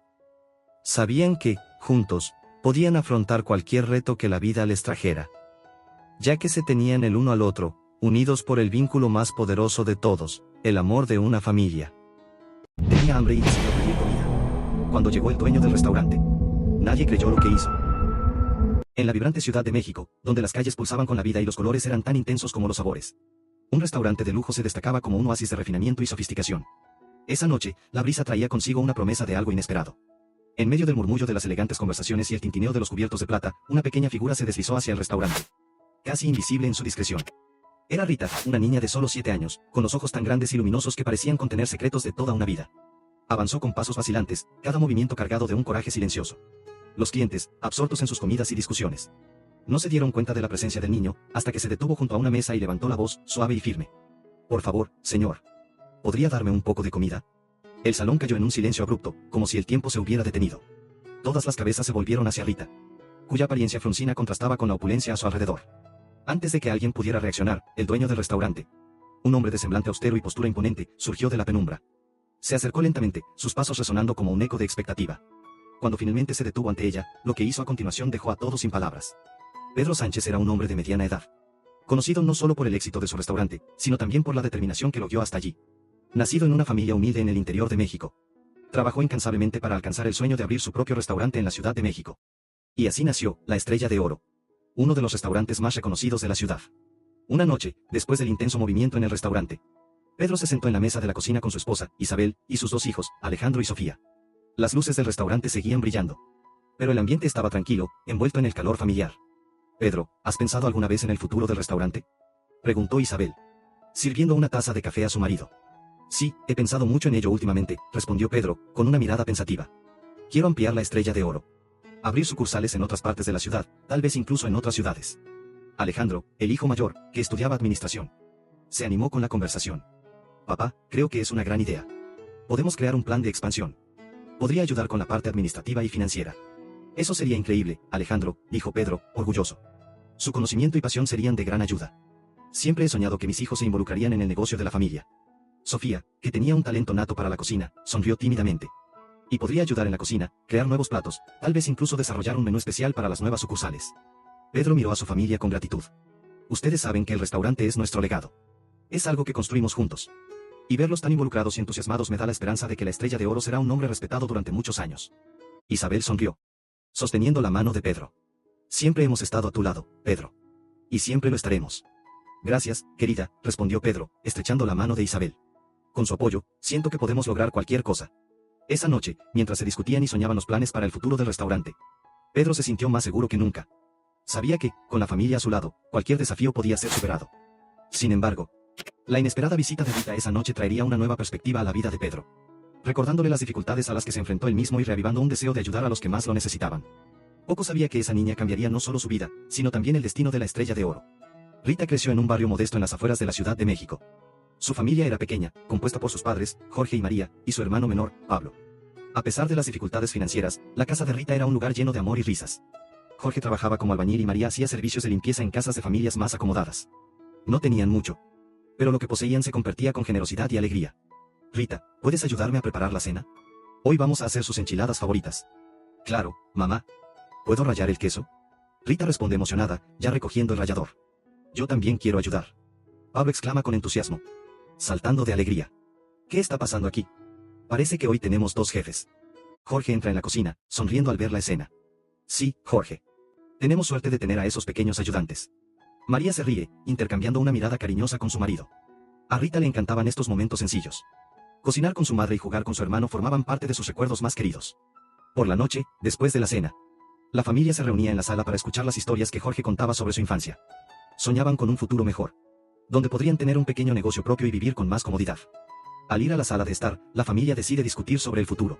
Sabían que, juntos, podían afrontar cualquier reto que la vida les trajera, ya que se tenían el uno al otro, unidos por el vínculo más poderoso de todos, el amor de una familia. Tenía hambre y decidió pedir comida. Cuando llegó el dueño del restaurante, nadie creyó lo que hizo. En la vibrante Ciudad de México, donde las calles pulsaban con la vida y los colores eran tan intensos como los sabores, un restaurante de lujo se destacaba como un oasis de refinamiento y sofisticación. Esa noche, la brisa traía consigo una promesa de algo inesperado. En medio del murmullo de las elegantes conversaciones y el tintineo de los cubiertos de plata, una pequeña figura se deslizó hacia el restaurante, casi invisible en su discreción. Era Rita, una niña de solo 7 años, con los ojos tan grandes y luminosos que parecían contener secretos de toda una vida. Avanzó con pasos vacilantes, cada movimiento cargado de un coraje silencioso. Los clientes, absortos en sus comidas y discusiones, no se dieron cuenta de la presencia del niño, hasta que se detuvo junto a una mesa y levantó la voz, suave y firme. Por favor, señor. ¿Podría darme un poco de comida? El salón cayó en un silencio abrupto, como si el tiempo se hubiera detenido. Todas las cabezas se volvieron hacia Rita, cuya apariencia fruncina contrastaba con la opulencia a su alrededor. Antes de que alguien pudiera reaccionar, el dueño del restaurante, un hombre de semblante austero y postura imponente, surgió de la penumbra. Se acercó lentamente, sus pasos resonando como un eco de expectativa. Cuando finalmente se detuvo ante ella, lo que hizo a continuación dejó a todos sin palabras. Pedro Sánchez era un hombre de mediana edad, conocido no solo por el éxito de su restaurante, sino también por la determinación que lo guió hasta allí. Nacido en una familia humilde en el interior de México, trabajó incansablemente para alcanzar el sueño de abrir su propio restaurante en la Ciudad de México. Y así nació La Estrella de Oro, uno de los restaurantes más reconocidos de la ciudad. Una noche, después del intenso movimiento en el restaurante, Pedro se sentó en la mesa de la cocina con su esposa, Isabel, y sus 2 hijos, Alejandro y Sofía. Las luces del restaurante seguían brillando, pero el ambiente estaba tranquilo, envuelto en el calor familiar. Pedro, ¿has pensado alguna vez en el futuro del restaurante?, preguntó Isabel, sirviendo una taza de café a su marido. Sí, he pensado mucho en ello últimamente, respondió Pedro, con una mirada pensativa. Quiero ampliar La Estrella de Oro, abrir sucursales en otras partes de la ciudad, tal vez incluso en otras ciudades. Alejandro, el hijo mayor, que estudiaba administración, se animó con la conversación. Papá, creo que es una gran idea. Podemos crear un plan de expansión. Podría ayudar con la parte administrativa y financiera. Eso sería increíble, Alejandro, dijo Pedro, orgulloso. Su conocimiento y pasión serían de gran ayuda. Siempre he soñado que mis hijos se involucrarían en el negocio de la familia. Sofía, que tenía un talento nato para la cocina, sonrió tímidamente. Y podría ayudar en la cocina, crear nuevos platos, tal vez incluso desarrollar un menú especial para las nuevas sucursales. Pedro miró a su familia con gratitud. Ustedes saben que el restaurante es nuestro legado. Es algo que construimos juntos. Y verlos tan involucrados y entusiasmados me da la esperanza de que La Estrella de Oro será un nombre respetado durante muchos años. Isabel sonrió, sosteniendo la mano de Pedro. Siempre hemos estado a tu lado, Pedro. Y siempre lo estaremos. Gracias, querida, respondió Pedro, estrechando la mano de Isabel. Con su apoyo, siento que podemos lograr cualquier cosa. Esa noche, mientras se discutían y soñaban los planes para el futuro del restaurante, Pedro se sintió más seguro que nunca. Sabía que, con la familia a su lado, cualquier desafío podía ser superado. Sin embargo, la inesperada visita de Rita esa noche traería una nueva perspectiva a la vida de Pedro, recordándole las dificultades a las que se enfrentó él mismo y reavivando un deseo de ayudar a los que más lo necesitaban. Poco sabía que esa niña cambiaría no solo su vida, sino también el destino de la Estrella de Oro. Rita creció en un barrio modesto en las afueras de la Ciudad de México. Su familia era pequeña, compuesta por sus padres, Jorge y María, y su hermano menor, Pablo. A pesar de las dificultades financieras, la casa de Rita era un lugar lleno de amor y risas. Jorge trabajaba como albañil y María hacía servicios de limpieza en casas de familias más acomodadas. No tenían mucho, pero lo que poseían se compartía con generosidad y alegría. Rita, ¿puedes ayudarme a preparar la cena? Hoy vamos a hacer sus enchiladas favoritas. Claro, mamá. ¿Puedo rallar el queso? Rita responde emocionada, ya recogiendo el rallador. Yo también quiero ayudar. Pablo exclama con entusiasmo, saltando de alegría. ¿Qué está pasando aquí? Parece que hoy tenemos dos jefes. Jorge entra en la cocina, sonriendo al ver la escena. Sí, Jorge. Tenemos suerte de tener a esos pequeños ayudantes. María se ríe, intercambiando una mirada cariñosa con su marido. A Rita le encantaban estos momentos sencillos. Cocinar con su madre y jugar con su hermano formaban parte de sus recuerdos más queridos. Por la noche, después de la cena, la familia se reunía en la sala para escuchar las historias que Jorge contaba sobre su infancia. Soñaban con un futuro mejor, donde podrían tener un pequeño negocio propio y vivir con más comodidad. Al ir a la sala de estar, la familia decide discutir sobre el futuro.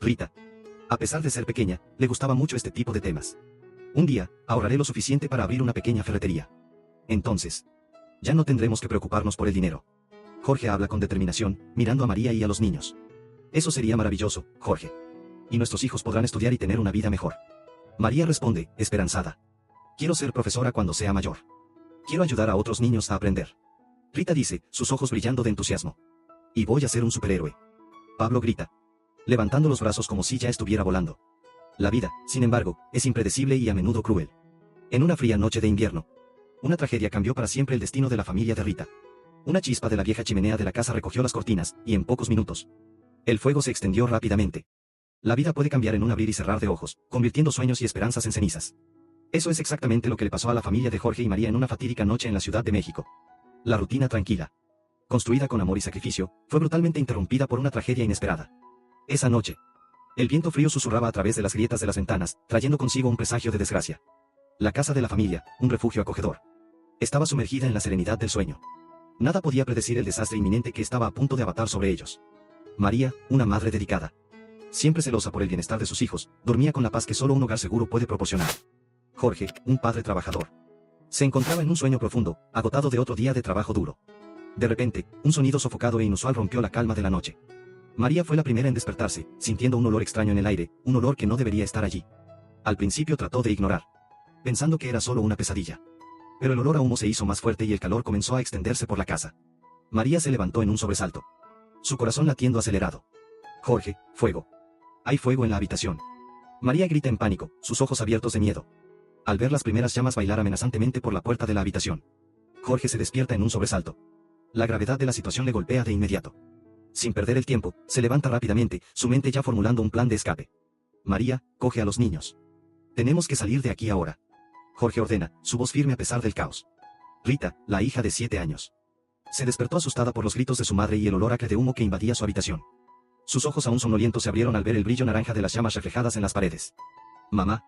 Rita, a pesar de ser pequeña, le gustaba mucho este tipo de temas. Un día, ahorraré lo suficiente para abrir una pequeña ferretería. Entonces, ya no tendremos que preocuparnos por el dinero. Jorge habla con determinación, mirando a María y a los niños. Eso sería maravilloso, Jorge. Y nuestros hijos podrán estudiar y tener una vida mejor. María responde, esperanzada. Quiero ser profesora cuando sea mayor. Quiero ayudar a otros niños a aprender. Rita dice, sus ojos brillando de entusiasmo. Y voy a ser un superhéroe. Pablo grita, levantando los brazos como si ya estuviera volando. La vida, sin embargo, es impredecible y a menudo cruel. En una fría noche de invierno, una tragedia cambió para siempre el destino de la familia de Rita. Una chispa de la vieja chimenea de la casa recogió las cortinas, y en pocos minutos, el fuego se extendió rápidamente. La vida puede cambiar en un abrir y cerrar de ojos, convirtiendo sueños y esperanzas en cenizas. Eso es exactamente lo que le pasó a la familia de Jorge y María en una fatídica noche en la Ciudad de México. La rutina tranquila, construida con amor y sacrificio, fue brutalmente interrumpida por una tragedia inesperada. Esa noche, el viento frío susurraba a través de las grietas de las ventanas, trayendo consigo un presagio de desgracia. La casa de la familia, un refugio acogedor, estaba sumergida en la serenidad del sueño. Nada podía predecir el desastre inminente que estaba a punto de abatar sobre ellos. María, una madre dedicada, siempre celosa por el bienestar de sus hijos, dormía con la paz que solo un hogar seguro puede proporcionar. Jorge, un padre trabajador, se encontraba en un sueño profundo, agotado de otro día de trabajo duro. De repente, un sonido sofocado e inusual rompió la calma de la noche. María fue la primera en despertarse, sintiendo un olor extraño en el aire, un olor que no debería estar allí. Al principio trató de ignorar, pensando que era solo una pesadilla. Pero el olor a humo se hizo más fuerte y el calor comenzó a extenderse por la casa. María se levantó en un sobresalto, su corazón latiendo acelerado. Jorge, fuego. Hay fuego en la habitación. María grita en pánico, sus ojos abiertos de miedo, al ver las primeras llamas bailar amenazantemente por la puerta de la habitación. Jorge se despierta en un sobresalto. La gravedad de la situación le golpea de inmediato. Sin perder el tiempo, se levanta rápidamente, su mente ya formulando un plan de escape. María, coge a los niños. Tenemos que salir de aquí ahora. Jorge ordena, su voz firme a pesar del caos. Rita, la hija de 7 años, se despertó asustada por los gritos de su madre y el olor acre de humo que invadía su habitación. Sus ojos aún somnolientos se abrieron al ver el brillo naranja de las llamas reflejadas en las paredes. Mamá,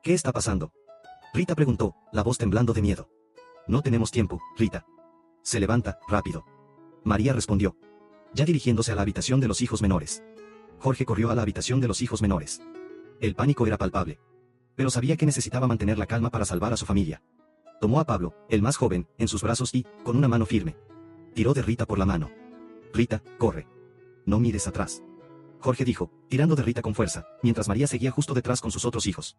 ¿qué está pasando? Rita preguntó, la voz temblando de miedo. No tenemos tiempo, Rita. Se levanta, rápido. María respondió, ya dirigiéndose a la habitación de los hijos menores. Jorge corrió a la habitación de los hijos menores. El pánico era palpable, pero sabía que necesitaba mantener la calma para salvar a su familia. Tomó a Pablo, el más joven, en sus brazos y, con una mano firme, tiró de Rita por la mano. Rita, corre. No mires atrás. Jorge dijo, tirando de Rita con fuerza, mientras María seguía justo detrás con sus otros hijos.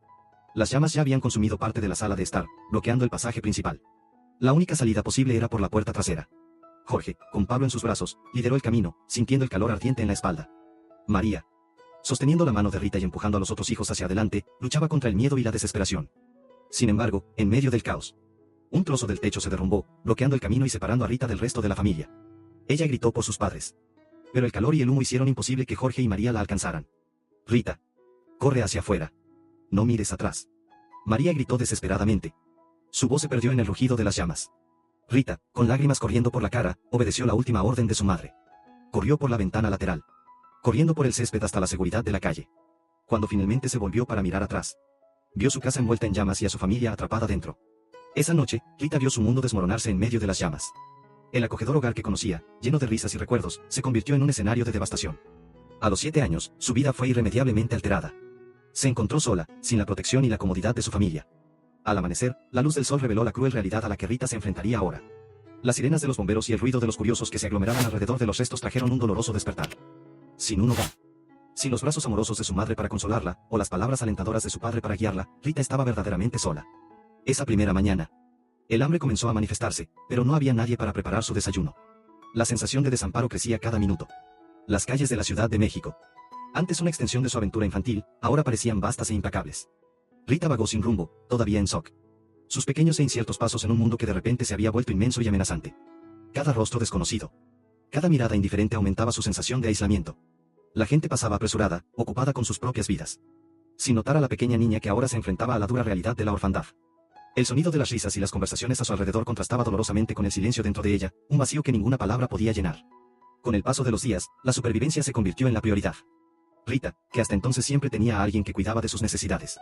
Las llamas ya habían consumido parte de la sala de estar, bloqueando el pasaje principal. La única salida posible era por la puerta trasera. Jorge, con Pablo en sus brazos, lideró el camino, sintiendo el calor ardiente en la espalda. María, sosteniendo la mano de Rita y empujando a los otros hijos hacia adelante, luchaba contra el miedo y la desesperación. Sin embargo, en medio del caos, un trozo del techo se derrumbó, bloqueando el camino y separando a Rita del resto de la familia. Ella gritó por sus padres, pero el calor y el humo hicieron imposible que Jorge y María la alcanzaran. Rita, corre hacia afuera. No mires atrás. María gritó desesperadamente. Su voz se perdió en el rugido de las llamas. Rita, con lágrimas corriendo por la cara, obedeció la última orden de su madre. Corrió por la ventana lateral, corriendo por el césped hasta la seguridad de la calle. Cuando finalmente se volvió para mirar atrás, vio su casa envuelta en llamas y a su familia atrapada dentro. Esa noche, Rita vio su mundo desmoronarse en medio de las llamas. El acogedor hogar que conocía, lleno de risas y recuerdos, se convirtió en un escenario de devastación. A los 7 años, su vida fue irremediablemente alterada. Se encontró sola, sin la protección y la comodidad de su familia. Al amanecer, la luz del sol reveló la cruel realidad a la que Rita se enfrentaría ahora. Las sirenas de los bomberos y el ruido de los curiosos que se aglomeraban alrededor de los restos trajeron un doloroso despertar. Sin un hogar, sin los brazos amorosos de su madre para consolarla, o las palabras alentadoras de su padre para guiarla, Rita estaba verdaderamente sola. Esa primera mañana, el hambre comenzó a manifestarse, pero no había nadie para preparar su desayuno. La sensación de desamparo crecía cada minuto. Las calles de la Ciudad de México, antes una extensión de su aventura infantil, ahora parecían vastas e implacables. Rita vagó sin rumbo, todavía en shock. Sus pequeños e inciertos pasos en un mundo que de repente se había vuelto inmenso y amenazante. Cada rostro desconocido, cada mirada indiferente aumentaba su sensación de aislamiento. La gente pasaba apresurada, ocupada con sus propias vidas, sin notar a la pequeña niña que ahora se enfrentaba a la dura realidad de la orfandad. El sonido de las risas y las conversaciones a su alrededor contrastaba dolorosamente con el silencio dentro de ella, un vacío que ninguna palabra podía llenar. Con el paso de los días, la supervivencia se convirtió en la prioridad. Rita, que hasta entonces siempre tenía a alguien que cuidaba de sus necesidades,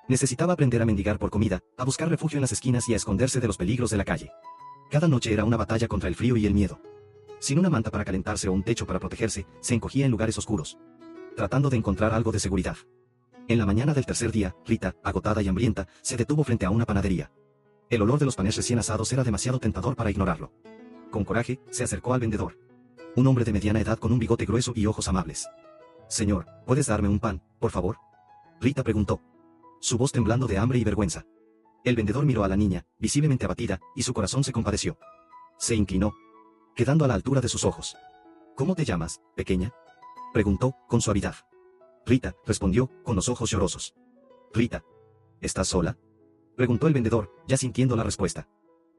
necesitaba aprender a mendigar por comida, a buscar refugio en las esquinas y a esconderse de los peligros de la calle. Cada noche era una batalla contra el frío y el miedo. Sin una manta para calentarse o un techo para protegerse, se encogía en lugares oscuros, tratando de encontrar algo de seguridad. En la mañana del tercer día, Rita, agotada y hambrienta, se detuvo frente a una panadería. El olor de los panes recién asados era demasiado tentador para ignorarlo. Con coraje, se acercó al vendedor. Un hombre de mediana edad con un bigote grueso y ojos amables. «Señor, ¿puedes darme un pan, por favor?», Rita preguntó, su voz temblando de hambre y vergüenza. El vendedor miró a la niña, visiblemente abatida, y su corazón se compadeció. Se inclinó, quedando a la altura de sus ojos. «¿Cómo te llamas, pequeña?», preguntó, con suavidad. Rita, respondió, con los ojos llorosos. «Rita, ¿estás sola?», preguntó el vendedor, ya sintiendo la respuesta.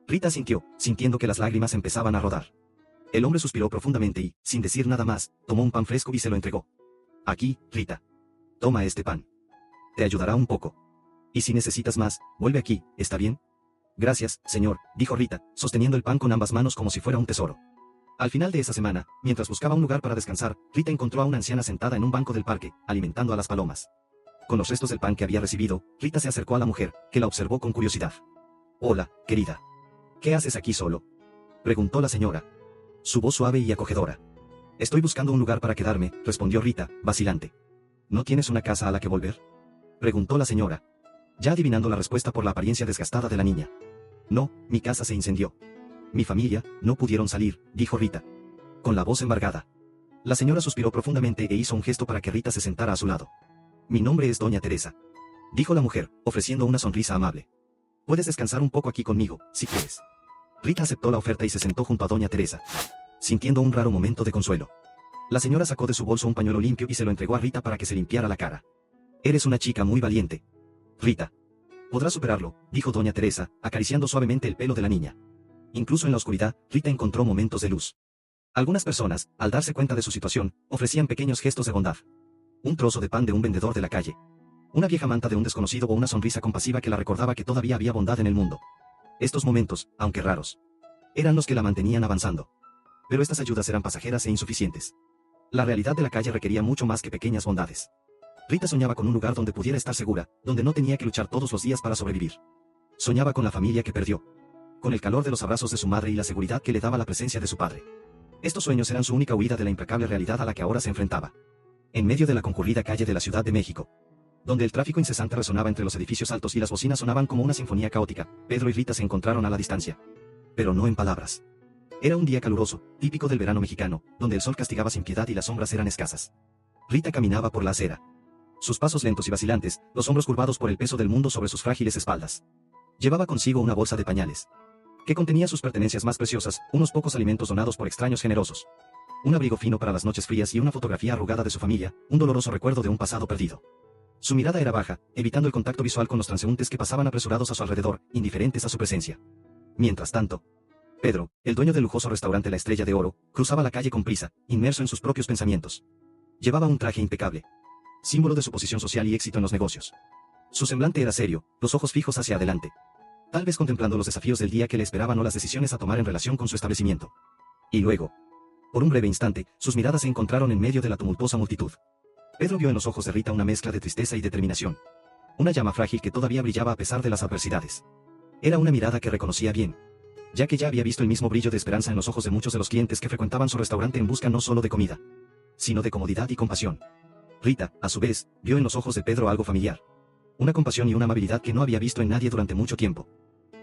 Rita sintió, sintiendo que las lágrimas empezaban a rodar. El hombre suspiró profundamente y, sin decir nada más, tomó un pan fresco y se lo entregó. «Aquí, Rita. Toma este pan. Te ayudará un poco. Y si necesitas más, vuelve aquí, ¿está bien?». «Gracias, señor», dijo Rita, sosteniendo el pan con ambas manos como si fuera un tesoro. Al final de esa semana, mientras buscaba un lugar para descansar, Rita encontró a una anciana sentada en un banco del parque, alimentando a las palomas. Con los restos del pan que había recibido, Rita se acercó a la mujer, que la observó con curiosidad. «Hola, querida. ¿Qué haces aquí solo?», preguntó la señora, su voz suave y acogedora. «Estoy buscando un lugar para quedarme», respondió Rita, vacilante. «¿No tienes una casa a la que volver?», preguntó la señora, ya adivinando la respuesta por la apariencia desgastada de la niña. «No, mi casa se incendió. Mi familia, no pudieron salir», dijo Rita, con la voz embargada. La señora suspiró profundamente e hizo un gesto para que Rita se sentara a su lado. «Mi nombre es Doña Teresa», dijo la mujer, ofreciendo una sonrisa amable. «Puedes descansar un poco aquí conmigo, si quieres». Rita aceptó la oferta y se sentó junto a Doña Teresa, sintiendo un raro momento de consuelo. La señora sacó de su bolso un pañuelo limpio y se lo entregó a Rita para que se limpiara la cara. «Eres una chica muy valiente, Rita. Podrás superarlo», dijo Doña Teresa, acariciando suavemente el pelo de la niña. Incluso en la oscuridad, Rita encontró momentos de luz. Algunas personas, al darse cuenta de su situación, ofrecían pequeños gestos de bondad. Un trozo de pan de un vendedor de la calle, una vieja manta de un desconocido o una sonrisa compasiva que la recordaba que todavía había bondad en el mundo. Estos momentos, aunque raros, eran los que la mantenían avanzando. Pero estas ayudas eran pasajeras e insuficientes. La realidad de la calle requería mucho más que pequeñas bondades. Rita soñaba con un lugar donde pudiera estar segura, donde no tenía que luchar todos los días para sobrevivir. Soñaba con la familia que perdió, con el calor de los abrazos de su madre y la seguridad que le daba la presencia de su padre. Estos sueños eran su única huida de la implacable realidad a la que ahora se enfrentaba. En medio de la concurrida calle de la Ciudad de México, donde el tráfico incesante resonaba entre los edificios altos y las bocinas sonaban como una sinfonía caótica, Pedro y Rita se encontraron a la distancia. Pero no en palabras. Era un día caluroso, típico del verano mexicano, donde el sol castigaba sin piedad y las sombras eran escasas. Rita caminaba por la acera. Sus pasos lentos y vacilantes, los hombros curvados por el peso del mundo sobre sus frágiles espaldas. Llevaba consigo una bolsa de pañales, que contenía sus pertenencias más preciosas, unos pocos alimentos donados por extraños generosos, un abrigo fino para las noches frías y una fotografía arrugada de su familia, un doloroso recuerdo de un pasado perdido. Su mirada era baja, evitando el contacto visual con los transeúntes que pasaban apresurados a su alrededor, indiferentes a su presencia. Mientras tanto, Pedro, el dueño del lujoso restaurante La Estrella de Oro, cruzaba la calle con prisa, inmerso en sus propios pensamientos. Llevaba un traje impecable, símbolo de su posición social y éxito en los negocios. Su semblante era serio, los ojos fijos hacia adelante, tal vez contemplando los desafíos del día que le esperaban o las decisiones a tomar en relación con su establecimiento. Y luego, Por un breve instante, sus miradas se encontraron en medio de la tumultuosa multitud. Pedro vio en los ojos de Rita una mezcla de tristeza y determinación. Una llama frágil que todavía brillaba a pesar de las adversidades. Era una mirada que reconocía bien, ya que ya había visto el mismo brillo de esperanza en los ojos de muchos de los clientes que frecuentaban su restaurante en busca no solo de comida, sino de comodidad y compasión. Rita, a su vez, vio en los ojos de Pedro algo familiar. Una compasión y una amabilidad que no había visto en nadie durante mucho tiempo.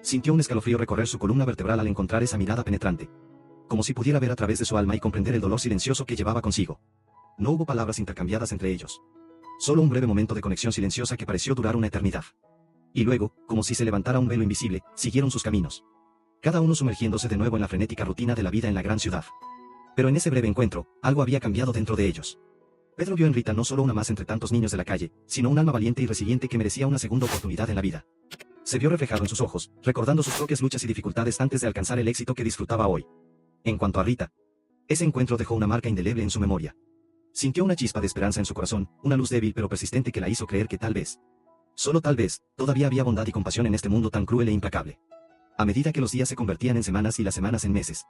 Sintió un escalofrío recorrer su columna vertebral al encontrar esa mirada penetrante. Como si pudiera ver a través de su alma y comprender el dolor silencioso que llevaba consigo. No hubo palabras intercambiadas entre ellos. Solo un breve momento de conexión silenciosa que pareció durar una eternidad. Y luego, como si se levantara un velo invisible, siguieron sus caminos. Cada uno sumergiéndose de nuevo en la frenética rutina de la vida en la gran ciudad. Pero en ese breve encuentro, algo había cambiado dentro de ellos. Pedro vio en Rita no solo una más entre tantos niños de la calle, sino un alma valiente y resiliente que merecía una segunda oportunidad en la vida. Se vio reflejado en sus ojos, recordando sus propias luchas y dificultades antes de alcanzar el éxito que disfrutaba hoy. En cuanto a Rita, ese encuentro dejó una marca indeleble en su memoria. Sintió una chispa de esperanza en su corazón, una luz débil pero persistente que la hizo creer que tal vez, solo tal vez, todavía había bondad y compasión en este mundo tan cruel e implacable. A medida que los días se convertían en semanas y las semanas en meses,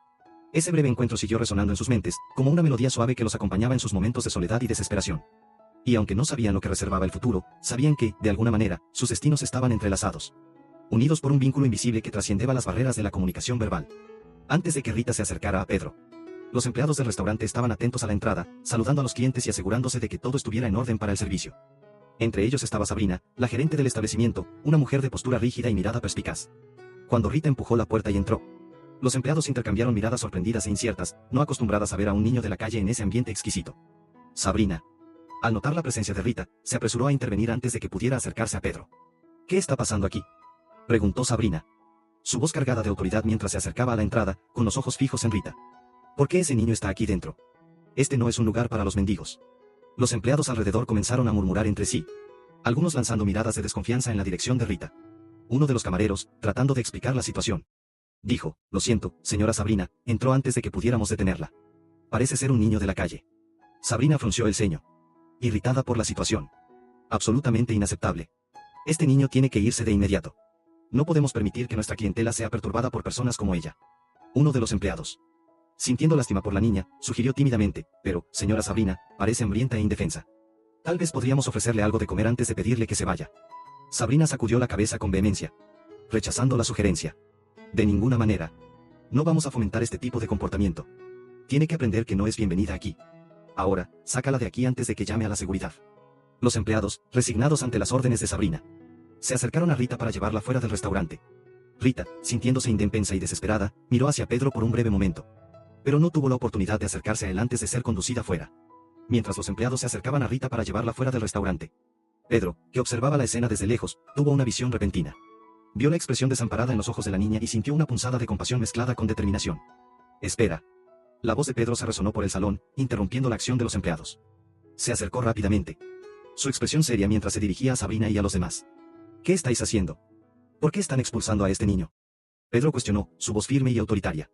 ese breve encuentro siguió resonando en sus mentes, como una melodía suave que los acompañaba en sus momentos de soledad y desesperación. Y aunque no sabían lo que reservaba el futuro, sabían que, de alguna manera, sus destinos estaban entrelazados. Unidos por un vínculo invisible que trasciendeba las barreras de la comunicación verbal. Antes de que Rita se acercara a Pedro, los empleados del restaurante estaban atentos a la entrada, saludando a los clientes y asegurándose de que todo estuviera en orden para el servicio. Entre ellos estaba Sabrina, la gerente del establecimiento, una mujer de postura rígida y mirada perspicaz. Cuando Rita empujó la puerta y entró, los empleados intercambiaron miradas sorprendidas e inciertas, no acostumbradas a ver a un niño de la calle en ese ambiente exquisito. Sabrina, al notar la presencia de Rita, se apresuró a intervenir antes de que pudiera acercarse a Pedro. ¿Qué está pasando aquí?, preguntó Sabrina. Su voz cargada de autoridad mientras se acercaba a la entrada, con los ojos fijos en Rita. ¿Por qué ese niño está aquí dentro? Este no es un lugar para los mendigos. Los empleados alrededor comenzaron a murmurar entre sí, algunos lanzando miradas de desconfianza en la dirección de Rita. Uno de los camareros, tratando de explicar la situación, dijo: lo siento, señora Sabrina, entró antes de que pudiéramos detenerla. Parece ser un niño de la calle. Sabrina frunció el ceño, irritada por la situación. Absolutamente inaceptable. Este niño tiene que irse de inmediato. No podemos permitir que nuestra clientela sea perturbada por personas como ella. Uno de los empleados, sintiendo lástima por la niña, sugirió tímidamente: pero, señora Sabrina, parece hambrienta e indefensa. Tal vez podríamos ofrecerle algo de comer antes de pedirle que se vaya. Sabrina sacudió la cabeza con vehemencia, rechazando la sugerencia. De ninguna manera. No vamos a fomentar este tipo de comportamiento. Tiene que aprender que no es bienvenida aquí. Ahora, sácala de aquí antes de que llame a la seguridad. Los empleados, resignados ante las órdenes de Sabrina, se acercaron a Rita para llevarla fuera del restaurante. Rita, sintiéndose indefensa y desesperada, miró hacia Pedro por un breve momento. Pero no tuvo la oportunidad de acercarse a él antes de ser conducida fuera. Mientras los empleados se acercaban a Rita para llevarla fuera del restaurante, Pedro, que observaba la escena desde lejos, tuvo una visión repentina. Vio la expresión desamparada en los ojos de la niña y sintió una punzada de compasión mezclada con determinación. Espera. La voz de Pedro se resonó por el salón, interrumpiendo la acción de los empleados. Se acercó rápidamente, su expresión seria mientras se dirigía a Sabrina y a los demás. ¿Qué estáis haciendo? ¿Por qué están expulsando a este niño?, Pedro cuestionó, su voz firme y autoritaria.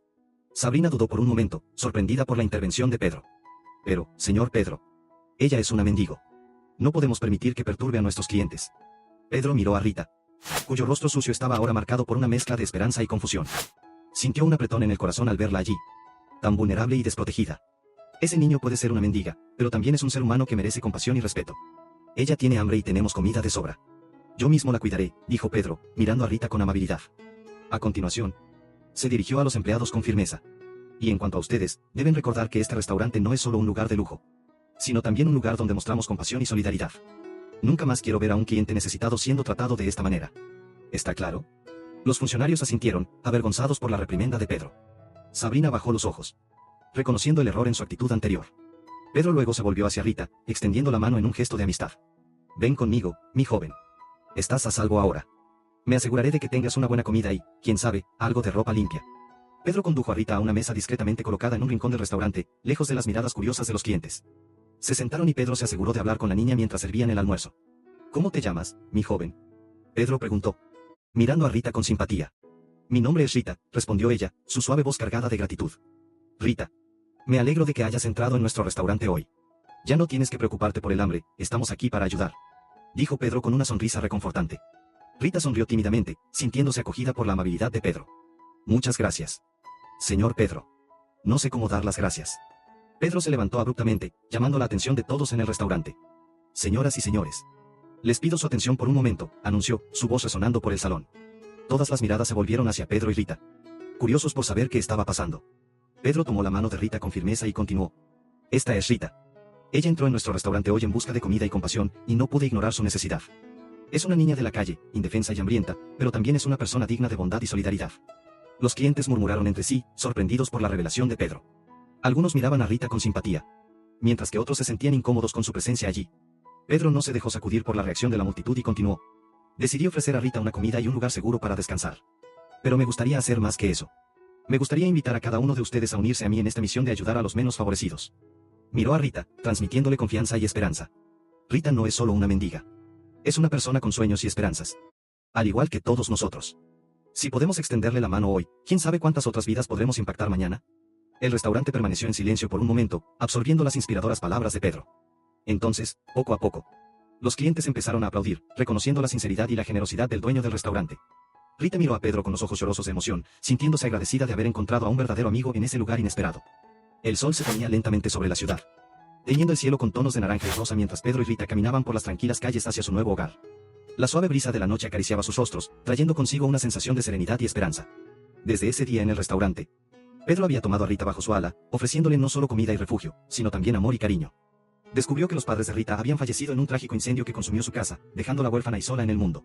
Sabrina dudó por un momento, sorprendida por la intervención de Pedro. Pero, señor Pedro, ella es una mendigo. No podemos permitir que perturbe a nuestros clientes. Pedro miró a Rita, cuyo rostro sucio estaba ahora marcado por una mezcla de esperanza y confusión. Sintió un apretón en el corazón al verla allí, tan vulnerable y desprotegida. Ese niño puede ser una mendiga, pero también es un ser humano que merece compasión y respeto. Ella tiene hambre y tenemos comida de sobra. Yo mismo la cuidaré, dijo Pedro, mirando a Rita con amabilidad. A continuación, se dirigió a los empleados con firmeza. Y en cuanto a ustedes, deben recordar que este restaurante no es solo un lugar de lujo, sino también un lugar donde mostramos compasión y solidaridad. Nunca más quiero ver a un cliente necesitado siendo tratado de esta manera. ¿Está claro? Los funcionarios asintieron, avergonzados por la reprimenda de Pedro. Sabrina bajó los ojos, reconociendo el error en su actitud anterior. Pedro luego se volvió hacia Rita, extendiendo la mano en un gesto de amistad. Ven conmigo, mi joven. Estás a salvo ahora. Me aseguraré de que tengas una buena comida y, quién sabe, algo de ropa limpia. Pedro condujo a Rita a una mesa discretamente colocada en un rincón del restaurante, lejos de las miradas curiosas de los clientes. Se sentaron y Pedro se aseguró de hablar con la niña mientras servían el almuerzo. ¿Cómo te llamas, mi joven?, Pedro preguntó, mirando a Rita con simpatía. Mi nombre es Rita, respondió ella, su suave voz cargada de gratitud. Rita, me alegro de que hayas entrado en nuestro restaurante hoy. Ya no tienes que preocuparte por el hambre, estamos aquí para ayudar, dijo Pedro con una sonrisa reconfortante. Rita sonrió tímidamente, sintiéndose acogida por la amabilidad de Pedro. Muchas gracias, señor Pedro. No sé cómo dar las gracias. Pedro se levantó abruptamente, llamando la atención de todos en el restaurante. Señoras y señores. Les pido su atención por un momento, anunció, su voz resonando por el salón. Todas las miradas se volvieron hacia Pedro y Rita, curiosos por saber qué estaba pasando. Pedro tomó la mano de Rita con firmeza y continuó. Esta es Rita. Ella entró en nuestro restaurante hoy en busca de comida y compasión, y no pude ignorar su necesidad. Es una niña de la calle, indefensa y hambrienta, pero también es una persona digna de bondad y solidaridad. Los clientes murmuraron entre sí, sorprendidos por la revelación de Pedro. Algunos miraban a Rita con simpatía, mientras que otros se sentían incómodos con su presencia allí. Pedro no se dejó sacudir por la reacción de la multitud y continuó. Decidí ofrecer a Rita una comida y un lugar seguro para descansar. Pero me gustaría hacer más que eso. Me gustaría invitar a cada uno de ustedes a unirse a mí en esta misión de ayudar a los menos favorecidos. Miró a Rita, transmitiéndole confianza y esperanza. Rita no es solo una mendiga. Es una persona con sueños y esperanzas. Al igual que todos nosotros. Si podemos extenderle la mano hoy, ¿quién sabe cuántas otras vidas podremos impactar mañana? El restaurante permaneció en silencio por un momento, absorbiendo las inspiradoras palabras de Pedro. Entonces, poco a poco, los clientes empezaron a aplaudir, reconociendo la sinceridad y la generosidad del dueño del restaurante. Rita miró a Pedro con los ojos llorosos de emoción, sintiéndose agradecida de haber encontrado a un verdadero amigo en ese lugar inesperado. El sol se ponía lentamente sobre la ciudad, teñiendo el cielo con tonos de naranja y rosa mientras Pedro y Rita caminaban por las tranquilas calles hacia su nuevo hogar. La suave brisa de la noche acariciaba sus rostros, trayendo consigo una sensación de serenidad y esperanza. Desde ese día en el restaurante, Pedro había tomado a Rita bajo su ala, ofreciéndole no solo comida y refugio, sino también amor y cariño. Descubrió que los padres de Rita habían fallecido en un trágico incendio que consumió su casa, dejándola huérfana y sola en el mundo.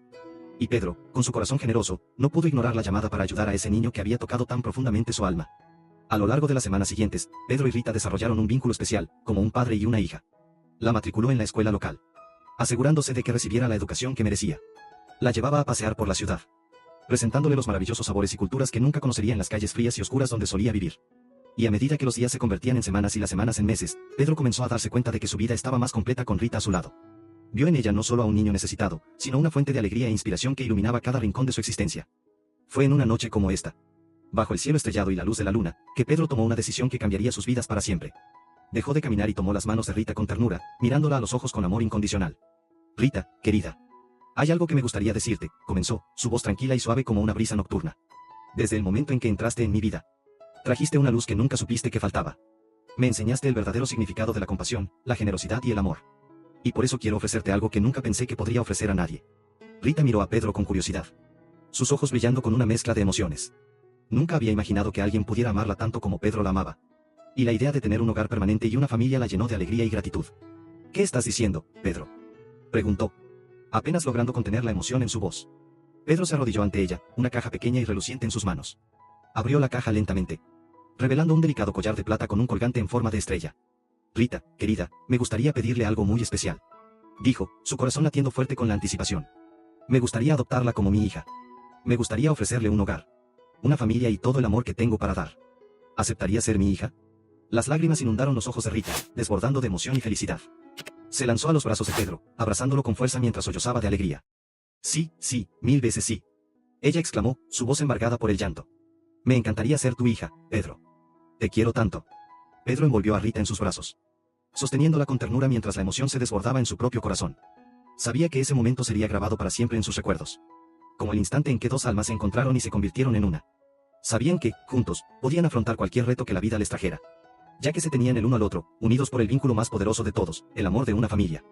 Y Pedro, con su corazón generoso, no pudo ignorar la llamada para ayudar a ese niño que había tocado tan profundamente su alma. A lo largo de las semanas siguientes, Pedro y Rita desarrollaron un vínculo especial, como un padre y una hija. La matriculó en la escuela local, asegurándose de que recibiera la educación que merecía. La llevaba a pasear por la ciudad, presentándole los maravillosos sabores y culturas que nunca conocería en las calles frías y oscuras donde solía vivir. Y a medida que los días se convertían en semanas y las semanas en meses, Pedro comenzó a darse cuenta de que su vida estaba más completa con Rita a su lado. Vio en ella no solo a un niño necesitado, sino una fuente de alegría e inspiración que iluminaba cada rincón de su existencia. Fue en una noche como esta, bajo el cielo estrellado y la luz de la luna, que Pedro tomó una decisión que cambiaría sus vidas para siempre. Dejó de caminar y tomó las manos de Rita con ternura, mirándola a los ojos con amor incondicional. Rita, querida. Hay algo que me gustaría decirte, comenzó, su voz tranquila y suave como una brisa nocturna. Desde el momento en que entraste en mi vida, trajiste una luz que nunca supiste que faltaba. Me enseñaste el verdadero significado de la compasión, la generosidad y el amor. Y por eso quiero ofrecerte algo que nunca pensé que podría ofrecer a nadie. Rita miró a Pedro con curiosidad, sus ojos brillando con una mezcla de emociones. Nunca había imaginado que alguien pudiera amarla tanto como Pedro la amaba. Y la idea de tener un hogar permanente y una familia la llenó de alegría y gratitud. ¿Qué estás diciendo, Pedro?, preguntó, apenas logrando contener la emoción en su voz. Pedro se arrodilló ante ella, una caja pequeña y reluciente en sus manos. Abrió la caja lentamente, revelando un delicado collar de plata con un colgante en forma de estrella. Rita, querida, me gustaría pedirle algo muy especial, dijo, su corazón latiendo fuerte con la anticipación. Me gustaría adoptarla como mi hija. Me gustaría ofrecerle un hogar, una familia y todo el amor que tengo para dar. ¿Aceptaría ser mi hija? Las lágrimas inundaron los ojos de Rita, desbordando de emoción y felicidad. Se lanzó a los brazos de Pedro, abrazándolo con fuerza mientras sollozaba de alegría. Sí, sí, 1000 veces sí. Ella exclamó, su voz embargada por el llanto. Me encantaría ser tu hija, Pedro. Te quiero tanto. Pedro envolvió a Rita en sus brazos, sosteniéndola con ternura mientras la emoción se desbordaba en su propio corazón. Sabía que ese momento sería grabado para siempre en sus recuerdos, como el instante en que dos almas se encontraron y se convirtieron en una. Sabían que, juntos, podían afrontar cualquier reto que la vida les trajera, ya que se tenían el uno al otro, unidos por el vínculo más poderoso de todos, el amor de una familia.